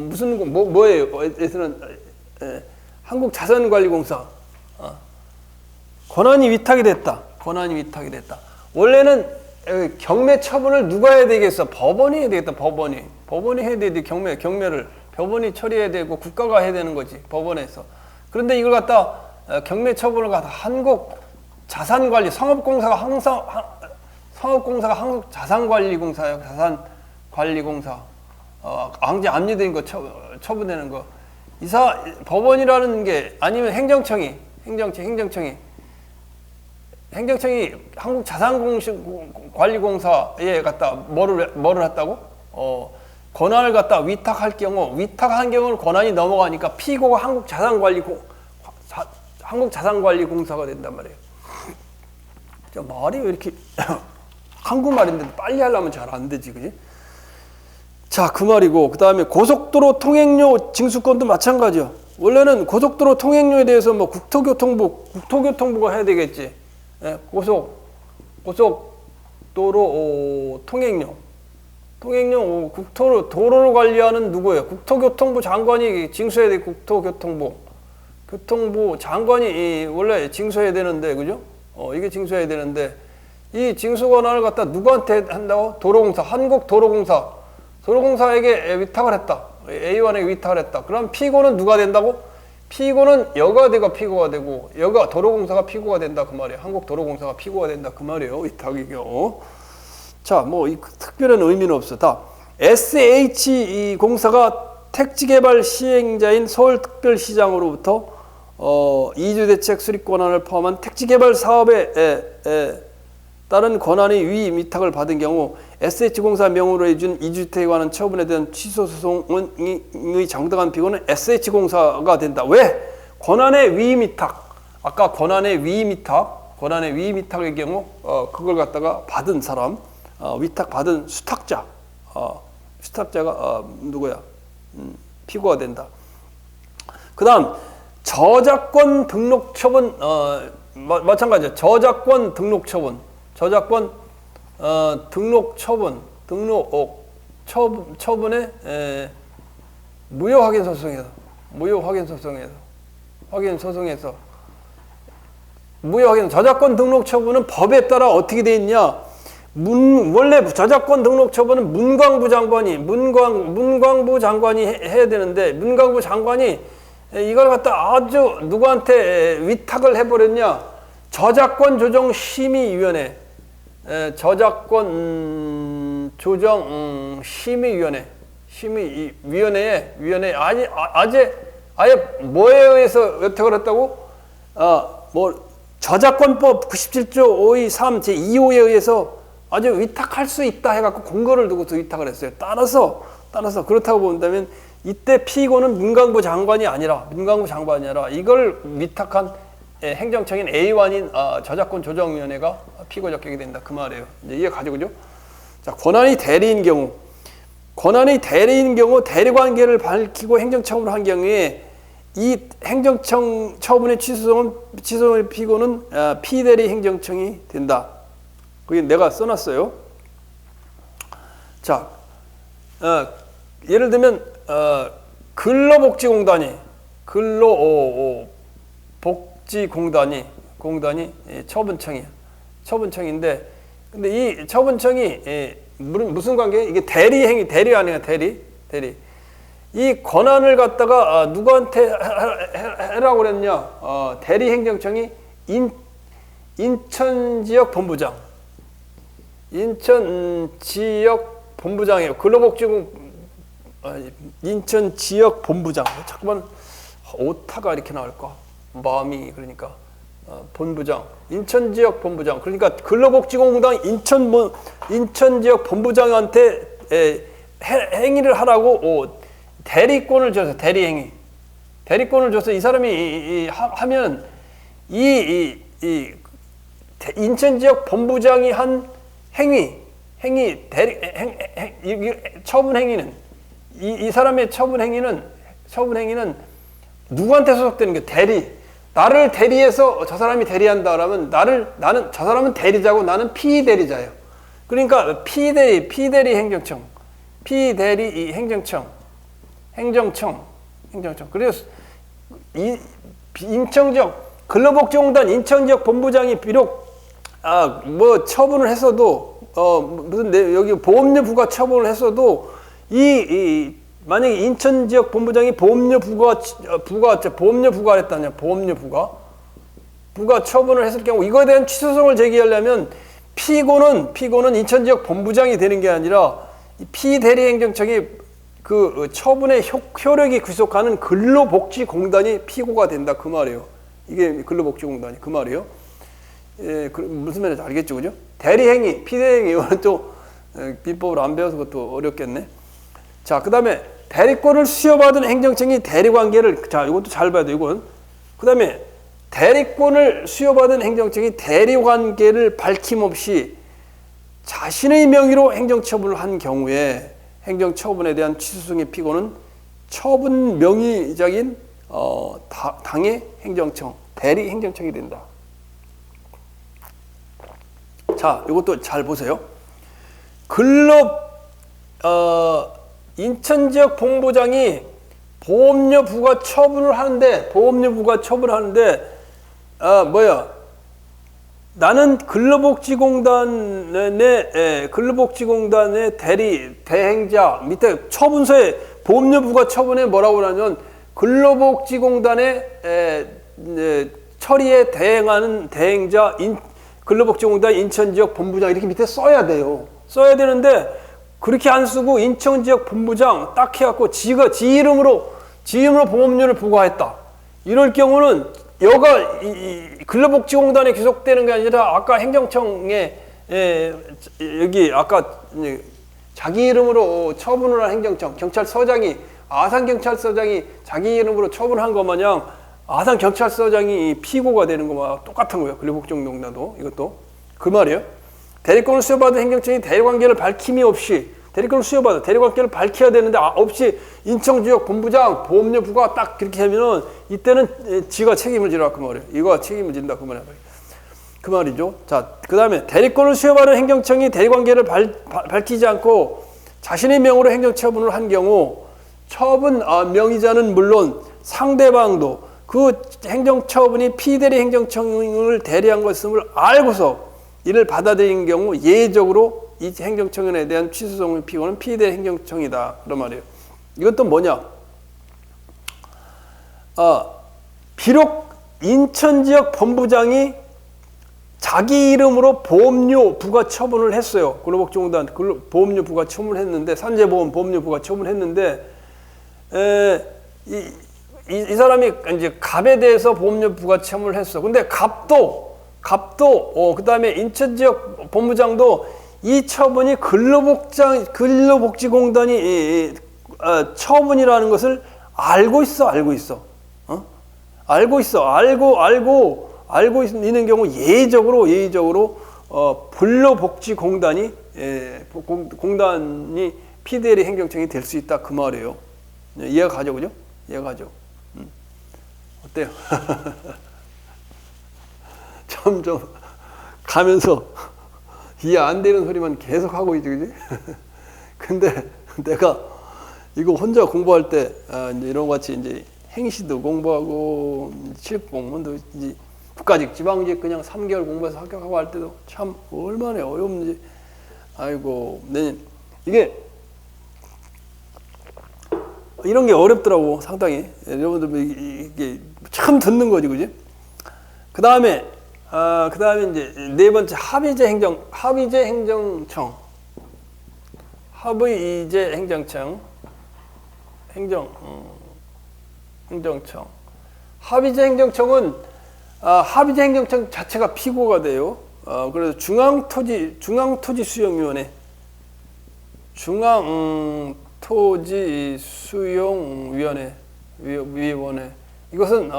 무슨 뭐예요? A는 한국자산관리공사. 권한이 위탁이 됐다. 원래는 경매 처분을 누가 해야 되겠어? 법원이 해야 되겠다. 법원이 해야 되는데 경매를 법원이 처리해야 되고 국가가 해야 되는 거지. 법원에서. 그런데 이걸 갖다 경매 처분을 갖다 한국자산관리 상업공사가 한국자산관리공사예요. 자산관리공사. 왕제 압류된 거 처분되는 거. 법원이라는 게 아니면 행정청이 한국자산관리공사에 갖다 뭐를 했다고? 권한을 갖다 위탁한 경우는 권한이 넘어가니까 피고가 한국자산관리공사가 된단 말이에요. 말이 왜 이렇게 한국말인데 빨리 하려면 잘 안 되지, 그지? 자, 그 말이고, 그 다음에 고속도로 통행료 징수권도 마찬가지요. 원래는 고속도로 통행료에 대해서 뭐 국토교통부가 해야 되겠지. 예, 고속도로 통행료 도로를 관리하는 누구예요? 국토교통부 장관이 징수해야 돼. 교통부 장관이 원래 징수해야 되는데, 그죠? 이게 징수해야 되는데 이 징수 권한을 갖다 누구한테 한다고? 도로공사에게 위탁을 했다. A1에게 위탁을 했다. 그럼 피고는 누가 된다고? 피고는 여가대가 피고가 되고 도로공사가 피고가 된다 그 말이에요. 한국도로공사가 피고가 된다 그 말이에요. 위탁의 경우. 자, 뭐 이 특별한 의미는 없어. 다 SH 공사가 택지개발 시행자인 서울특별시장으로부터 이주대책 수립 권한을 포함한 택지개발 사업에 따른 권한의 위탁을 받은 경우 SH공사 명의로 해준 이주택에 관한 처분에 대한 취소 소송의 정당한 피고는 SH공사가 된다. 왜? 권한의 위위탁. 아까 권한의 위위탁의 경우 그걸 갖다가 받은 사람, 위탁받은 수탁자가 누구야? 피고가 된다. 그 다음 저작권 등록 처분 마찬가지야. 저작권 등록 처분에 무효 확인 소송에서 저작권 등록 처분은 법에 따라 어떻게 돼 있냐? 원래 저작권 등록 처분은 문광부 장관이 해야 되는데 문광부 장관이 이걸 갖다 아주 누구한테 위탁을 해버렸냐? 저작권 조정 심의위원회에 아예 뭐에 의해서 위탁을 했다고? 저작권법 97조 5의 3 제2호에 의해서 아주 위탁할 수 있다 해갖고 공고를 두고서 위탁을 했어요. 따라서 그렇다고 본다면 이때 피고는 문광부 장관이 아니라 이걸 위탁한 행정청인 A1인 저작권 조정위원회가 피고 적격이 된다 그 말이에요. 이제 이해 가지고죠. 자, 권한이 대리인 경우 대리관계를 밝히고 행정처분을 한 경우에 이 행정청 처분의 취소의 피고는 피대리 행정청이 된다. 그게 내가 써놨어요. 자, 예를 들면 근로복지공단이 처분청인데 근데 이 처분청이 무슨 관계? 이게 대리. 이 권한을 갖다가 누구한테 해라고 그랬냐? 대리행정청이 인천지역 본부장, 인천지역 본부장이에요. 근로복지공 인천지역 본부장. 잠깐만 오타가 이렇게 나올까? 마음이 그러니까 본부장, 인천지역 본부장. 그러니까 근로복지공단 인천지역 본부장한테 행위를 하라고 대리권을 줘서 대리권을 줘서 이 사람이 하면 인천지역 본부장이 한 처분 행위는 이 사람의 처분 행위는 누구한테 소속되는 게 나를 대리해서 저 사람이 대리한다라면 나는 저 사람은 대리자고 나는 피대리자예요. 그러니까 피대리 행정청. 그래서 인천지역 근로복지공단 인천지역 본부장이 비록 뭐 처분을 했어도 여기 보험료 부과 처분을 했어도 만약에 인천지역 본부장이 보험료 부과를 했다냐, 보험료 부과 처분을 했을 경우 이거에 대한 취소성을 제기하려면 피고는 인천지역 본부장이 되는 게 아니라 피대리행정청이 그 처분의 효력이 귀속하는 근로복지공단이 피고가 된다 그 말이에요. 이게 근로복지공단이 그 말이에요. 예, 무슨 말인지 알겠죠, 그죠? 대리행위, 피대행위 이거는 또 비법을 안 배워서 그것도 어렵겠네. 자, 그다음에 대리권을 수여받은 행정청이 대리관계를 이것도 잘 봐야 돼 이건. 그다음에 대리권을 수여받은 행정청이 대리관계를 밝힘없이 자신의 명의로 행정처분을 한 경우에 행정처분에 대한 취소성의 피고는 처분 명의자인 당의 행정청, 대리행정청이 된다. 자, 이것도 잘 보세요. 인천지역 본부장이 보험료 부과 처분을 하는데 나는 근로복지공단의 대행자 밑에 처분서에 보험료 부과 처분에 뭐라고 하냐면 근로복지공단의 처리에 대행하는 대행자 근로복지공단 인천지역 본부장 이렇게 밑에 써야 돼요. 써야 되는데 그렇게 안 쓰고 인천지역 본부장 딱 해갖고 지 이름으로 보험료를 부과했다. 이럴 경우는 여가 근로복지공단에 귀속되는 게 아니라 아까 행정청에 여기 아까 자기 이름으로 처분을 한 행정청 경찰서장이 아산경찰서장이 자기 이름으로 처분한 것 마냥 아산경찰서장이 피고가 되는 거와 똑같은 거예요. 근로복지공단도 이것도 그 말이에요. 대리권을 수여받은 행정청이 대리관계를 밝힘이 없이 대리권을 수여받아 대리관계를 밝혀야 되는데 없이 인천지역 본부장 보험료 부과 딱 그렇게 하면은 이때는 지가 책임을 지라 그 말이에요. 이거 책임을 진다 그 말이에요. 그 말이죠. 자, 그 다음에 대리권을 수여받은 행정청이 대리관계를 밝히지 않고 자신의 명으로 행정처분을 한 경우 처분 명의자는 물론 상대방도 그 행정처분이 피대리 행정청을 대리한 것임을 알고서 이를 받아들인 경우 예외적으로 이 행정청에 대한 취소성의 피고는 피대리 행정청이다. 그런 말이에요. 이것도 뭐냐? 비록 인천지역 본부장이 자기 이름으로 보험료 부과 처분을 했어요. 근로복지공단 보험료 부과 처분을 했는데 산재보험 보험료 부과 처분을 했는데 이 사람이 이제 갑에 대해서 보험료 부과 처분을 했어. 근데 갑도 그다음에 인천지역 본부장도 이 처분이 근로복지공단이 처분이라는 것을 알고 있어. 알고 있는 경우 예외적으로 근로복지공단이 공단이 피대리 행정청이 될 수 있다 그 말이에요. 이해가 가죠, 그죠? 이해가 가죠. 어때요? 점점 가면서 이해 안 되는 소리만 계속 하고 있지, 그지? 근데 내가 이거 혼자 공부할 때 이제 이런 것 같이 이제 행시도 공부하고 실습 공부도 이제 국가직, 지방직 그냥 3개월 공부해서 합격하고 할 때도 참 얼마나 어려운지. 아이고, 이게 이런 게 어렵더라고 상당히. 여러분들 뭐 이게 처음 듣는 거지, 그지? 그 다음에 이제 네 번째 합의제 행정청, 행정청. 합의제 행정청은 합의제 행정청 자체가 피고가 돼요. 그래서 중앙토지수용위원회, 위원회. 이것은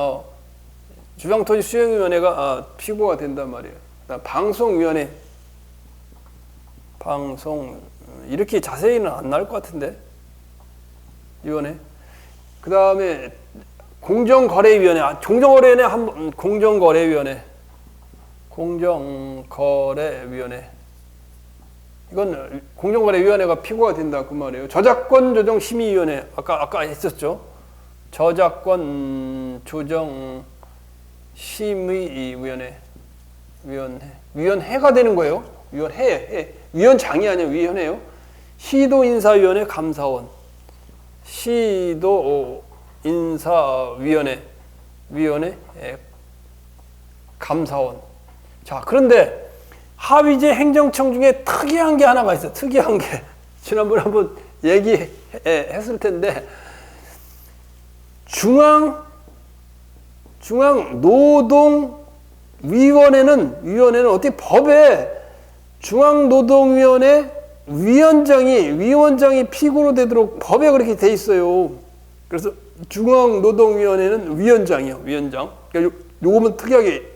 중앙토지수용위원회가 피고가 된단 말이에요. 방송위원회, 이렇게 자세히는 안 나올 것 같은데 위원회. 그 다음에 공정거래위원회, 공정거래위원회. 이건 공정거래위원회가 피고가 된다 그 말이에요. 저작권조정심의위원회, 아까 했었죠. 저작권조정심의위원회, 위원회가 되는 거예요. 위원장이 아니라 위원회요. 시도인사위원회 감사원, 시도인사위원회, 감사원. 자, 그런데 합의제 행정청 중에 특이한 게 하나가 있어요. 특이한 게. 지난번에 한번 얘기했을 텐데, 중앙노동위원회는 어떻게 법에 중앙노동위원회 위원장이 피고로 되도록 법에 그렇게 돼 있어요. 그래서 중앙노동위원회는 위원장이요, 위원장. 그러니까 요거는 특이하게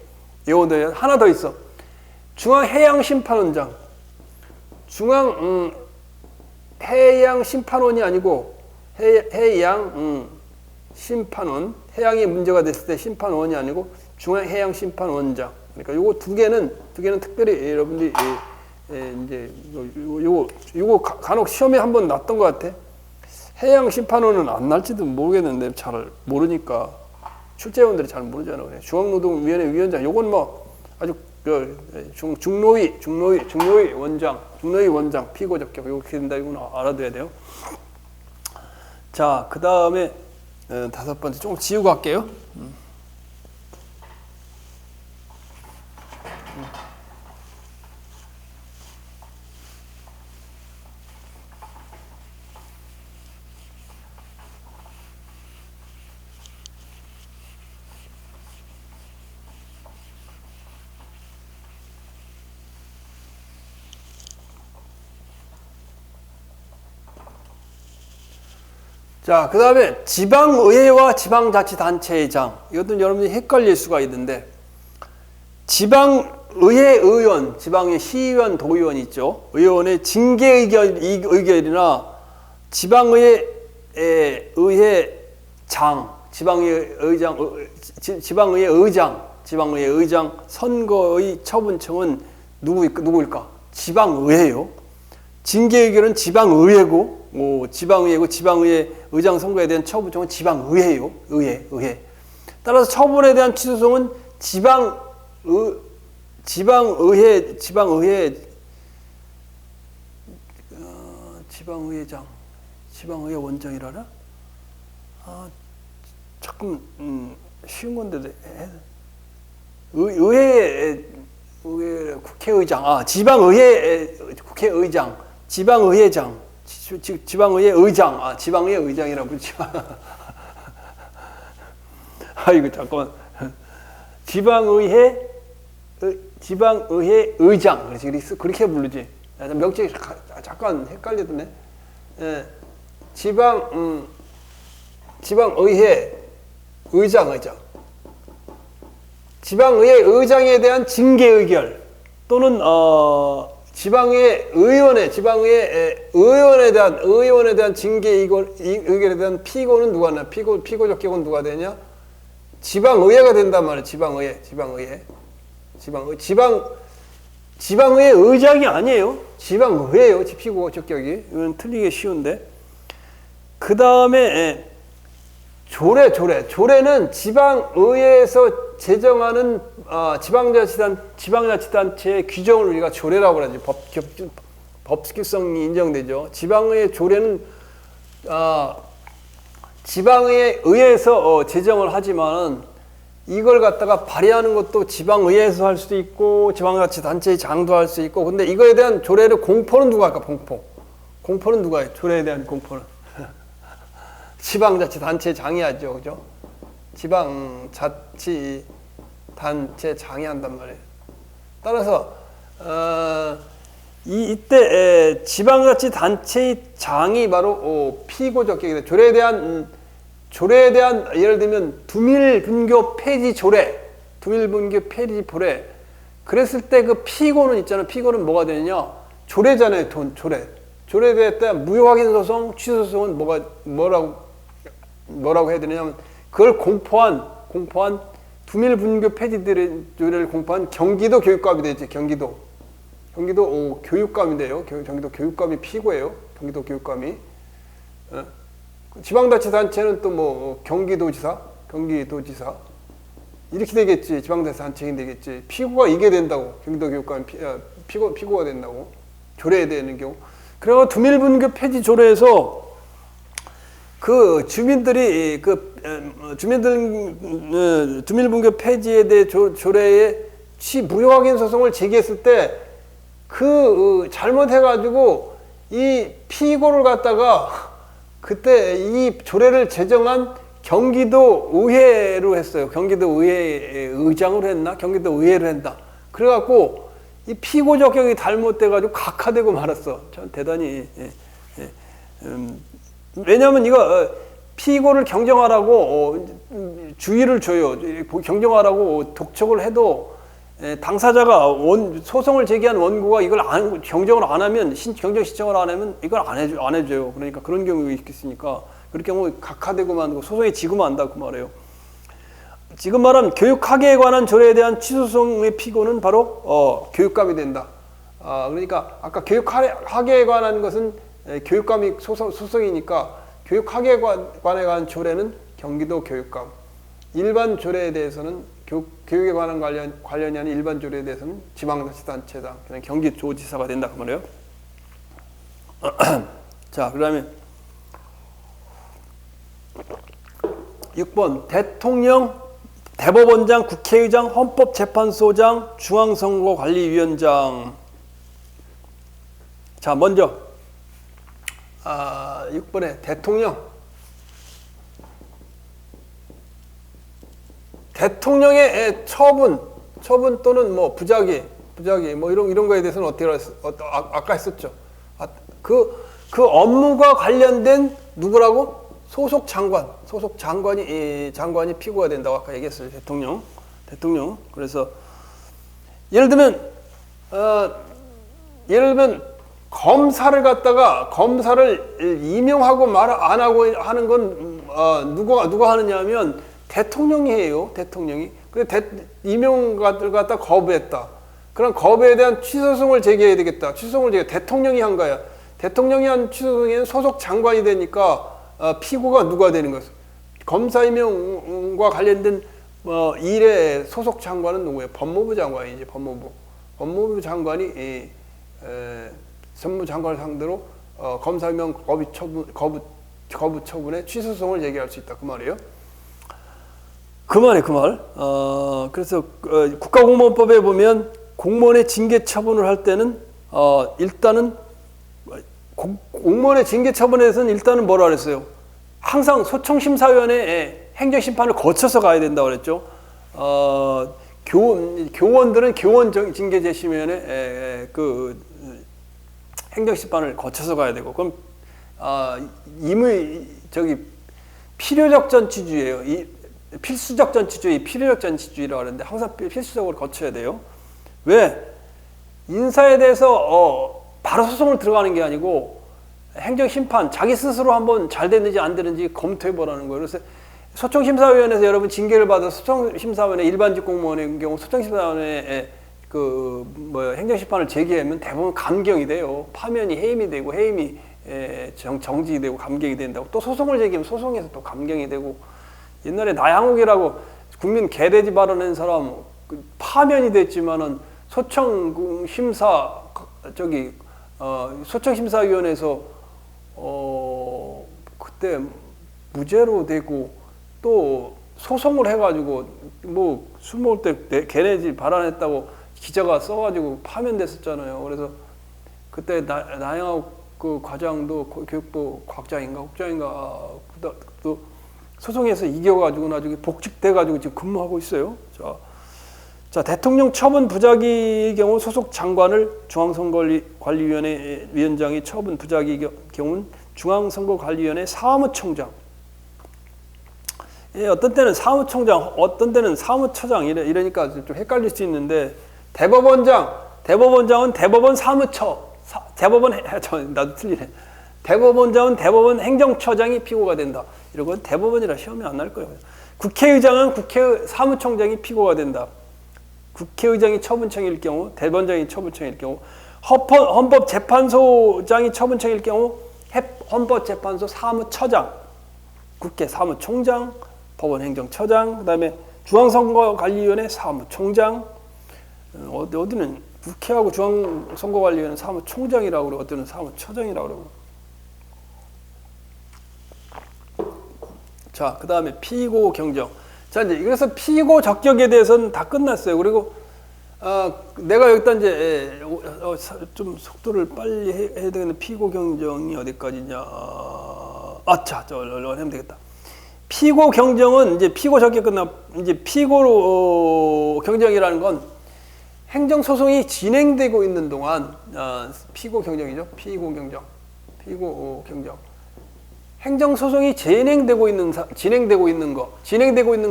예언돼요. 하나 더 있어. 중앙해양심판원장. 해양심판원이 아니고 해양심판원. 해양이 문제가 됐을 때 심판원이 아니고 중앙해양심판원장. 그러니까 요거 두 개는 특별히 여러분들이 이제 요거 간혹 시험에 한번 났던 것 같아. 해양심판원은 안 날지도 모르겠는데 잘 모르니까 출제위원들이 잘 모르잖아요. 중앙노동위원회 위원장. 요건 뭐 아주 중노위 원장 피고 적격 이렇게 된다. 이건 알아둬야 돼요. 자, 그 다음에 다섯 번째 조금 지우고 할게요. 자, 그 다음에 지방의회와 지방자치단체장. 이것도 여러분들이 헷갈릴 수가 있는데, 지방의회 의원, 지방의 시의원, 도의원 있죠. 의원의 징계의결이나 지방의회 의장, 지방의회 의장 선거의 처분청은 누구일까? 지방의회요. 징계의결은 지방의회고, 지방의회 의장 선거에 대한 처분청은 지방의회요. 의회. 따라서 처분에 대한 취소청은 지방의회장, 지방의회 원장이라나? 조금 쉬운 건데 의회 국회의장, 지방의회 국회의장, 지방의회장, 지방의회 의장, 지방의회 의장이라고 그러지. 아이고 잠깐만. 지방의회 의장, 그렇게 부르지. 명칭이 잠깐 헷갈리던데. 지방의회 의장. 지방의회 의장에 대한 징계 의결 또는 지방의회 의원에 대한 징계 의결에 대한 피고는 누가 나? 피고 적격은 누가 되냐? 지방의회가 된단 말이에요. 지방의회 의장이 아니에요. 지방의회예요. 피고 적격이. 이건 틀리기 쉬운데. 그 다음에 조례는 지방의회에서 제정하는 지방자치단체의 규정을 우리가 조례라고 그러죠. 법규성이 인정되죠. 지방의회 조례는 지방에 의해서 제정을 하지만은 이걸 갖다가 발의하는 것도 지방의회에서 할 수도 있고 지방자치단체의 장도 할 수 있고 근데 이거에 대한 조례를 공포는 누가 할까? 공포는 누가 해? 조례에 대한 공포는 지방자치단체 장이 하죠, 그죠? 지방자치단체 장이 한단 말이에요. 따라서 이때 지방자치단체의 장이 바로 피고적격이다. 조례에 대한 예를 들면 두밀분교 폐지 조례, 두밀분교 폐지 조례. 그랬을 때 그 피고는 있잖아요. 피고는 뭐가 되느냐? 조례잖아요. 조례. 조례에 대한 무효확인 소송, 취소 소송은 뭐라고 해야 되느냐면 그걸 공포한 두밀분교 폐지 조례를 공포한 경기도 교육감이 되죠. 경기도 교육감인데요. 경기도 교육감이 피고예요. 경기도 교육감이. 지방자치단체는 또 뭐 경기도지사 이렇게 되겠지. 지방자치단체가 되겠지. 피고가 이게 된다고. 경기도 교육감이 피고가 된다고. 조례에 되는 경우. 그리고 두밀분교 폐지 조례에서 그 주민들이 두밀분교 폐지에 대해 조례에 무효확인 소송을 제기했을 때 그 잘못해가지고 이 피고를 갖다가 그때 이 조례를 제정한 경기도 의회로 했어요. 경기도 의회 의장으로 했나? 경기도 의회로 했다. 그래갖고 이 피고 적격이 잘못돼가지고 각하되고 말았어. 전 대단히 왜냐하면 이거 피고를 경정하라고 주의를 줘요. 경정하라고 독촉을 해도 당사자가 소송을 제기한 원고가 이걸 경정을 안 하면 경정 신청을 안 하면 이걸 안 해줘요. 그러니까 그런 경우가 있겠으니까 그럴 경우 각하되고 마고 소송이 지구만 한다 그 말이에요. 지금 말한 교육학예에 관한 조례에 대한 취소소송의 피고는 바로 교육감이 된다. 그러니까 아까 교육학예에 관한 것은 교육감이 소송이니까 교육학예에 관한 조례는 경기도 교육감. 일반 조례에 대해서는 교육에 관한 관련이 아닌 일반 조례에 대해서는 지방자치단체장, 그냥 경기도지사가 된다 그 말이에요. 자, 그다음에 6번 대통령, 대법원장, 국회의장, 헌법재판소장, 중앙선거관리위원장. 자, 먼저 6번에 대통령의 처분 또는 뭐 부작위 뭐 이런 거에 대해서는 어떻게 아까 했었죠. 그 업무가 관련된 누구라고? 소속 장관이 피고가 된다고 아까 얘기했어요. 대통령. 그래서 예를 들면 검사를 임명하고 말 안 하고 하는 건 누가 하느냐면 대통령이 해요. 대통령이. 근데 임명을 갖다 거부했다. 그럼 거부에 대한 취소송을 제기해야 되겠다. 대통령이 한 거야. 대통령이 한 취소송에는 소속 장관이 되니까 피고가 누가 되는 거죠? 검사 임명과 관련된 일의 소속 장관은 누구예요? 법무부 장관이지. 법무부 장관이 법무장관을 상대로 검사 임명 거부 처분에 취소송을 제기할 수 있다. 그 말이에요. 그 말. 그래서 국가공무원법에 보면 공무원의 징계 처분을 할 때는 일단은 공무원의 징계 처분에서는 일단은 뭐라 그랬어요? 항상 소청심사위원회 행정심판을 거쳐서 가야 된다고 그랬죠. 교원들은 교원 징계 재심위원회 그 행정심판을 거쳐서 가야 되고, 그럼 필요적 전치주의예요. 필수적 전치주의, 필요적 전치주의라고 하는데 항상 필수적으로 거쳐야 돼요. 왜? 인사에 대해서 바로 소송을 들어가는 게 아니고 행정심판, 자기 스스로 한번 잘 됐는지 안 됐는지 검토해보라는 거예요. 그래서 소청심사위원회에서 여러분 징계를 받아서 소청심사위원회 일반직 공무원의 경우 소청심사위원회에 행정심판을 제기하면 대부분 감경이 돼요. 파면이 해임이 되고 해임이 정직이 되고 감경이 된다고. 또 소송을 제기하면 소송에서 또 감경이 되고. 옛날에 나양욱이라고 국민 개돼지 발언한 사람 파면이 됐지만은 소청심사위원회에서 그때 무죄로 되고 또 소송을 해가지고 뭐 술 먹을 때 걔네 집 발언했다고 기자가 써가지고 파면됐었잖아요. 그래서 그때 나영학 그 과장도 교육부 과장인가 국장인가 또 소송에서 이겨가지고 나중에 복직돼가지고 지금 근무하고 있어요. 자, 대통령 처분 부작위의 경우 소속 장관을 중앙선거관리위원회 위원장이 처분 부작위의 경우는 중앙선거관리위원회 사무총장. 예, 어떤 때는 사무총장, 어떤 때는 사무처장 이러니까 좀 헷갈릴 수 있는데 대법원장은 대법원 사무처, 나도 틀리네. 대법원장은 대법원 행정처장이 피고가 된다. 이런 건 대법원이라 시험이 안 날 거예요. 국회의장은 국회 사무총장이 피고가 된다. 국회의장이 처분청일 경우, 대법원장이 처분청일 경우, 헌법재판소장이 처분청일 경우 헌법재판소 사무처장, 국회 사무총장, 법원행정처장, 그다음에 중앙선거관리위원회 사무총장, 어디는 국회하고 중앙선거관리위원회 사무총장이라고 그러고 어디는 사무처장이라고 그러고. 자, 그다음에 피고 경정. 자, 이제 그래서 피고 적격에 대해서는 다 끝났어요. 그리고 내가 여기다 이제 좀 속도를 빨리 해야 되겠네. 피고 경정이 어디까지냐? 자, 얼른 하면 되겠다. 피고 경정은 이제 피고 적격 끝나 이제 피고로 경정이라는 건 행정 소송이 진행되고 있는 동안 피고 경정이죠. 피고 경정. 행정 소송이 진행되고 있는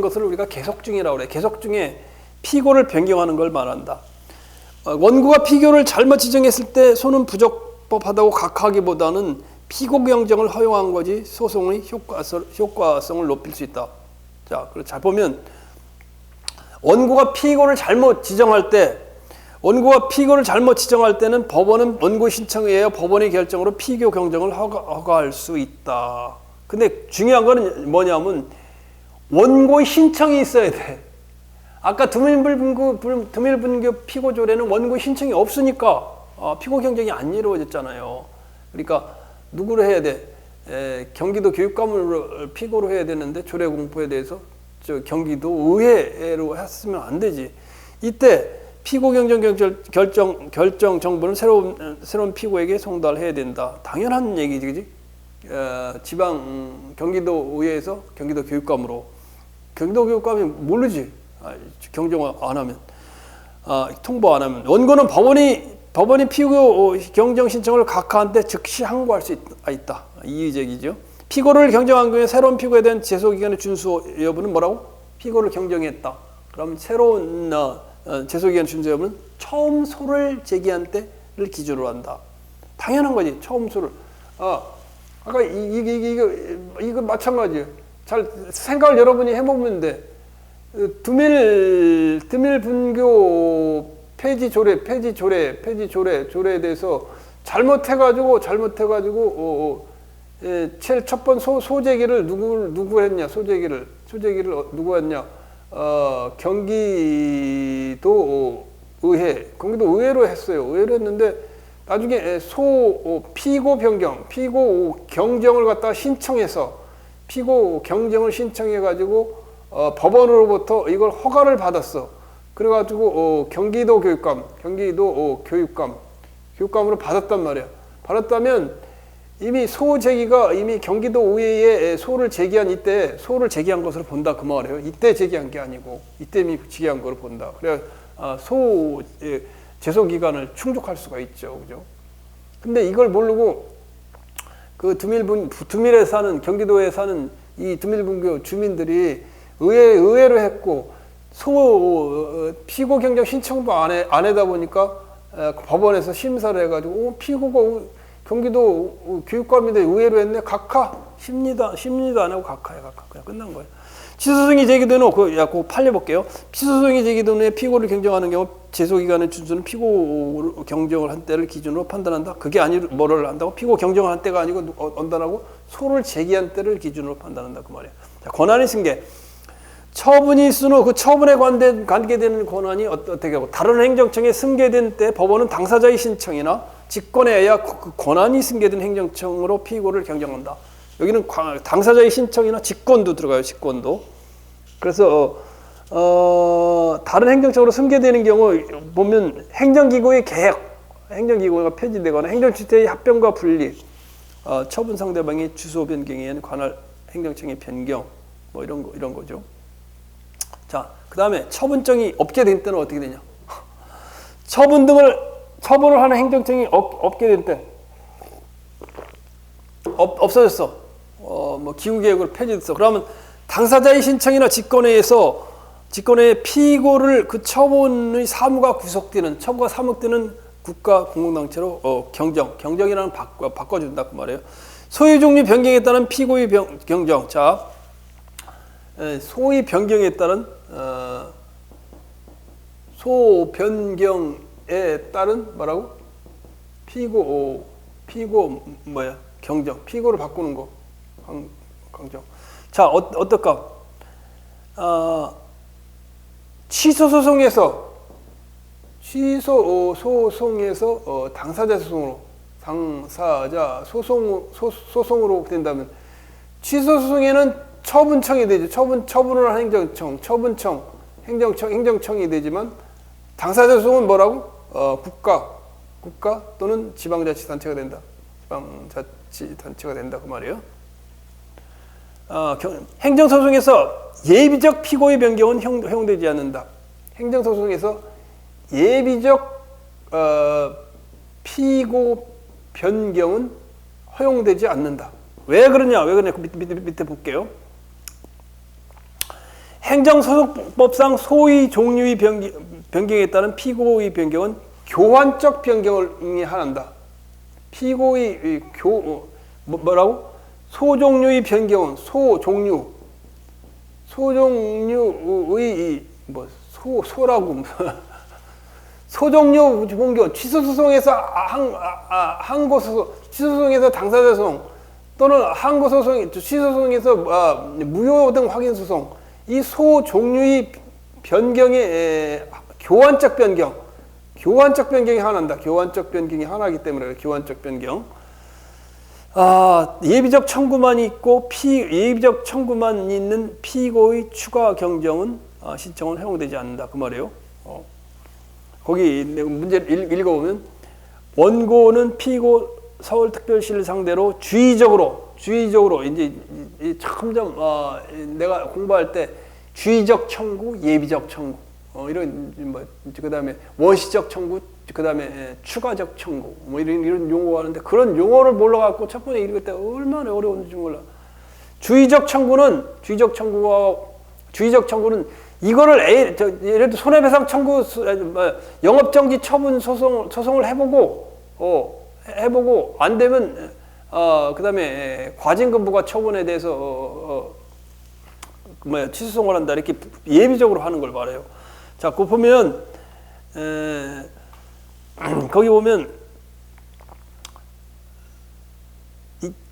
것을 우리가 계속 중이라고 그래. 계속 중에 피고를 변경하는 걸 말한다. 원고가 피고를 잘못 지정했을 때 소는 부적법하다고 각하기보다는 피고 경정을 허용한 거지 소송의 효과성을 높일 수 있다. 자, 잘 보면 원고가 피고를 잘못 지정할 때는 법원은 원고 신청에 의하여 법원의 결정으로 피고 경정을 허가할 수 있다. 근데 중요한 거는 뭐냐면 원고의 신청이 있어야 돼. 아까 드밀분교 피고 조례는 원고의 신청이 없으니까 피고 경정이 안 이루어졌잖아요. 그러니까 누구로 해야 돼? 경기도 교육감으로 피고로 해야 되는데 조례 공포에 대해서 경기도 의회로 했으면 안 되지. 이때 피고 경정 결정 정보는 새로운 피고에게 송달해야 된다. 당연한 얘기지, 그지? 지방 경기도 의회에서 경기도 교육감으로. 경기도 교육감이 모르지. 경정 안 하면, 통보 안 하면. 원고는 법원이 피고 경정 신청을 각하한테 즉시 항고할 수 있다. 이의제기죠. 피고를 경정한 경우에 새로운 피고에 대한 제소기간의 준수 여부는 뭐라고? 피고를 경정했다. 그럼 새로운 제소기간 준수 여부는 처음 소를 제기한 때를 기준으로 한다. 당연한 거지. 처음 소를. 아까 이거 마찬가지예요. 잘 생각을 여러분이 해보면 돼. 드밀분교 폐지 조례에 대해서 잘못해가지고 제일 첫 번 소제기를 누구 했냐? 소제기를 누구 했냐? 경기도 의회로 했어요. 의회로 했는데 나중에 피고 경정을 갖다가 신청해서 피고 경정을 신청해가지고 법원으로부터 이걸 허가를 받았어. 그래가지고 경기도 교육감으로 받았단 말이야. 받았다면 이미 이미 경기도 의회에 소를 제기한 것으로 본다 그 말이에요. 이때 제기한 게 아니고 이때 이미 제기한 거로 본다. 그래 제소 기간을 충족할 수가 있죠, 그죠? 근데 이걸 모르고 그 드밀에 사는 경기도에 사는 이 드밀분교 주민들이 의회로 했고 피고 경정 신청도 안 해다 보니까 법원에서 심사를 해가지고 피고가 경기도 교육감인데 의회로 했네. 심리도 안 하고 각하해. 그냥 끝난 거예요. 취소소송이 제기된 후 그거 팔려볼게요. 취소소송이 제기된 후에 피고를 경정하는 경우 제소기간의 준수는 피고 경정을 한 때를 기준으로 판단한다. 그게 뭐를 한다고? 피고 경정을 한 때가 아니고 언단하고 소를 제기한 때를 기준으로 판단한다 그 말이에요. 자, 권한의 승계. 처분이 있은 후 그 처분에 관계되는 권한이 어떻게 하고 다른 행정청에 승계된 때 법원은 당사자의 신청이나 직권에 의하 그 권한이 승계된 행정청으로 피고를 경정한다. 여기는 당사자의 신청이나 직권도 들어가요. 직권도. 그래서 다른 행정처로 승계되는 경우 보면 행정기구의 개혁, 행정기구가 폐지되거나 행정주체의 합병과 분리, 처분 상대방의 주소 변경에 의한 관할 행정청의 변경, 뭐 이런 거죠. 자, 그 다음에 처분정이 없게 된 때는 어떻게 되냐? 처분을 하는 행정청이 없게 된 때, 없어졌어. 뭐 기후개혁으로 폐지됐어. 그러면 당사자의 신청이나 직권회의 피고를 그 처분의 사무가 구속되는, 처분과 사무되는 국가 공공단체로 경정이라는 바꿔준다 그 말이에요. 소유 종류 변경에 따른 피고의 경정. 자, 소위 변경에 따른 소 변경에 따른 뭐라고? 피고 뭐야? 경정. 피고를 바꾸는 거. 강정. 자, 어떨까? 취소 소송에서 당사자 소송으로 된다면 취소 소송에는 처분청이 되죠. 처분을 한 행정청, 행정청이 되지만 당사자 소송은 뭐라고? 국가 또는 지방자치단체가 된다. 지방자치단체가 된다 그 말이에요. 행정소송에서 예비적 피고의 변경은 허용되지 않는다. 행정소송에서 예비적 피고 변경은 허용되지 않는다. 왜 그러냐? 밑에 볼게요. 행정소송법상 소위 종류의 변경에 따른 피고의 변경은 교환적 변경을 하한다. 피고의 뭐라고? 소종류의 변경은 소종류의 소라고 소종류 변경 취소소송에서 취소소송에서 당사자 소송 또는 항고소송 취소소송에서 무효 등 확인 소송 이 소종류의 변경의 교환적 변경이 하나입니다. 교환적 변경이 하나이기 때문에 교환적 변경. 예비적 청구만 있고 예비적 청구만 있는 피고의 추가 경정은 신청은 허용되지 않는다 그 말이에요. 거기 문제를 읽어보면 원고는 피고 서울특별시를 상대로 주의적으로 이제 점점 내가 공부할 때 주의적 청구, 예비적 청구 이런 그다음에 원시적 청구, 그다음에 추가적 청구 뭐 이런 용어가 하는데 그런 용어를 몰라갖고 첫 번째 읽을 때 얼마나 어려운지 몰라. 주의적 청구는 이거를 예를 들어 손해배상 청구, 영업정지 처분 소송을 해보고 안 되면 그다음에 과징금부가 처분에 대해서 취소송을 한다 이렇게 예비적으로 하는 걸 말해요. 자, 그거 보면 거기 보면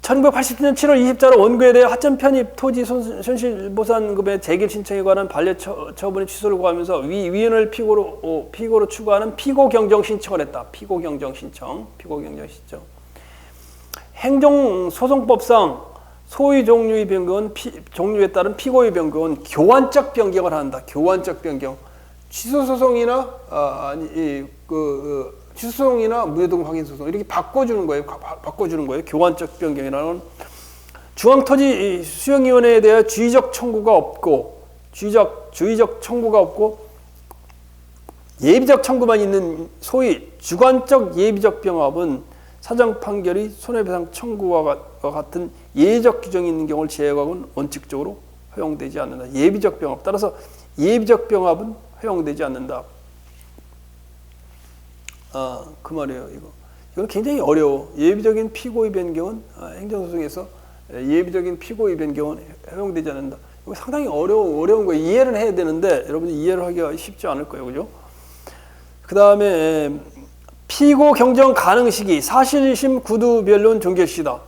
1987년 7월 24일 원고에 대해 하천 편입 토지 손실보상금의 재결 신청에 관한 반려 처분의 취소를 구하면서 위원을 피고로 추구하는 피고 경정 신청을 했다. 피고 경정 신청. 행정소송법상 소위 종류의 변경은 종류에 따른 피고의 변경은 교환적 변경을 한다. 교환적 변경. 취소소송이나 취소소송이나 무효등 확인 소송 이렇게 바꿔주는 거예요. 교환적 변경이라는 중앙토지 수용위원회에 대해 주의적 청구가 없고 예비적 청구만 있는 소위 주관적 예비적 병합은 사정 판결이 손해배상 청구와 같은 예외적 규정이 있는 경우를 제외하고는 원칙적으로 허용되지 않는다. 예비적 병합. 따라서 예비적 병합은 허용되지 않는다. 그 말이에요. 이건 굉장히 어려워. 예비적인 피고의 변경은 행정소송에서 예비적인 피고의 변경은 허용되지 않는다. 이거 상당히 어려운 거예요. 이해를 해야 되는데 여러분이 이해를 하기가 쉽지 않을 거예요. 그죠? 그 다음에 피고 경정 가능 시기 사실심 구두 변론 종결 시다.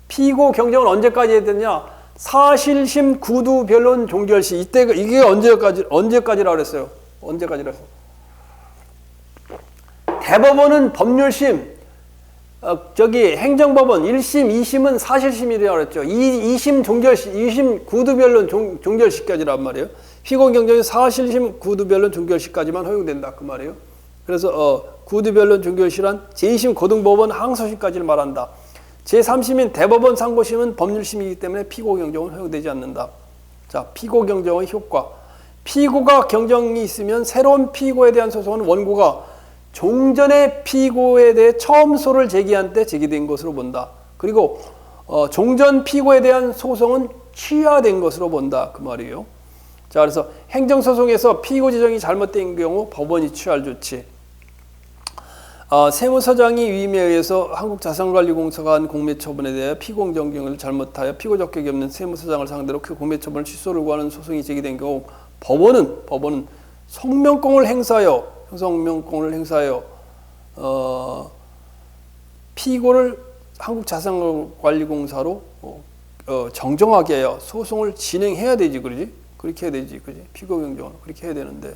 피고 경정은 언제까지 해야 되냐? 사실심 구두 변론 종결 시. 이게 언제까지라 그랬어요? 언제까지라 했어요? 대법원은 법률심 저기 행정법원 1심, 2심은 사실심이라고 그랬죠. 2심 종결시, 2심 구두변론 종결시까지란 말이에요. 피고 경정이 사실심 구두변론 종결시까지만 허용된다 그 말이에요. 그래서 구두변론 종결시란 제2심 고등법원 항소심까지를 말한다. 제3심인 대법원 상고심은 법률심이기 때문에 피고 경정은 허용되지 않는다. 자, 피고 경정의 효과. 피고가 경정이 있으면 새로운 피고에 대한 소송은 원고가 종전의 피고에 대해 처음 소를 제기한 때 제기된 것으로 본다. 그리고 종전 피고에 대한 소송은 취하된 것으로 본다 그 말이에요. 자, 그래서 행정소송에서 피고 지정이 잘못된 경우 법원이 취할 조치. 세무서장이 위임에 의해서 한국자산관리공사가 한 공매처분에 대해 피고경정을 잘못하여 피고 적격이 없는 세무서장을 상대로 그 공매처분을 취소를 구하는 소송이 제기된 경우 법원은 성명권을 행사하여 피고를 한국자산관리공사로 정정하게 하여 소송을 진행해야 되지, 그러지? 그렇게 해야 되지, 그지? 피고 경정은 그렇게 해야 되는데,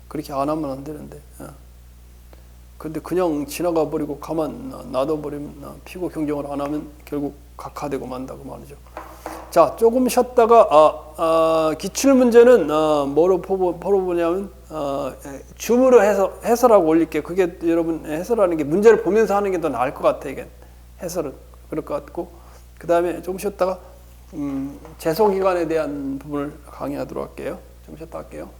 그렇게 안 하면 안 되는데. 근데 그냥 지나가 버리고 가만 놔둬버리면 피고 경정을 안 하면 결국 각하되고 만다고 말이죠. 자, 조금 쉬었다가 기출 문제는 뭐로 풀어보냐면 줌으로 해설하고 올릴게요. 그게 여러분 해설하는 게 문제를 보면서 하는 게 더 나을 것 같아. 이게 해설은 그럴 것 같고, 그 다음에 좀 쉬었다가 재소기관에 대한 부분을 강의하도록 할게요. 좀 쉬었다 할게요.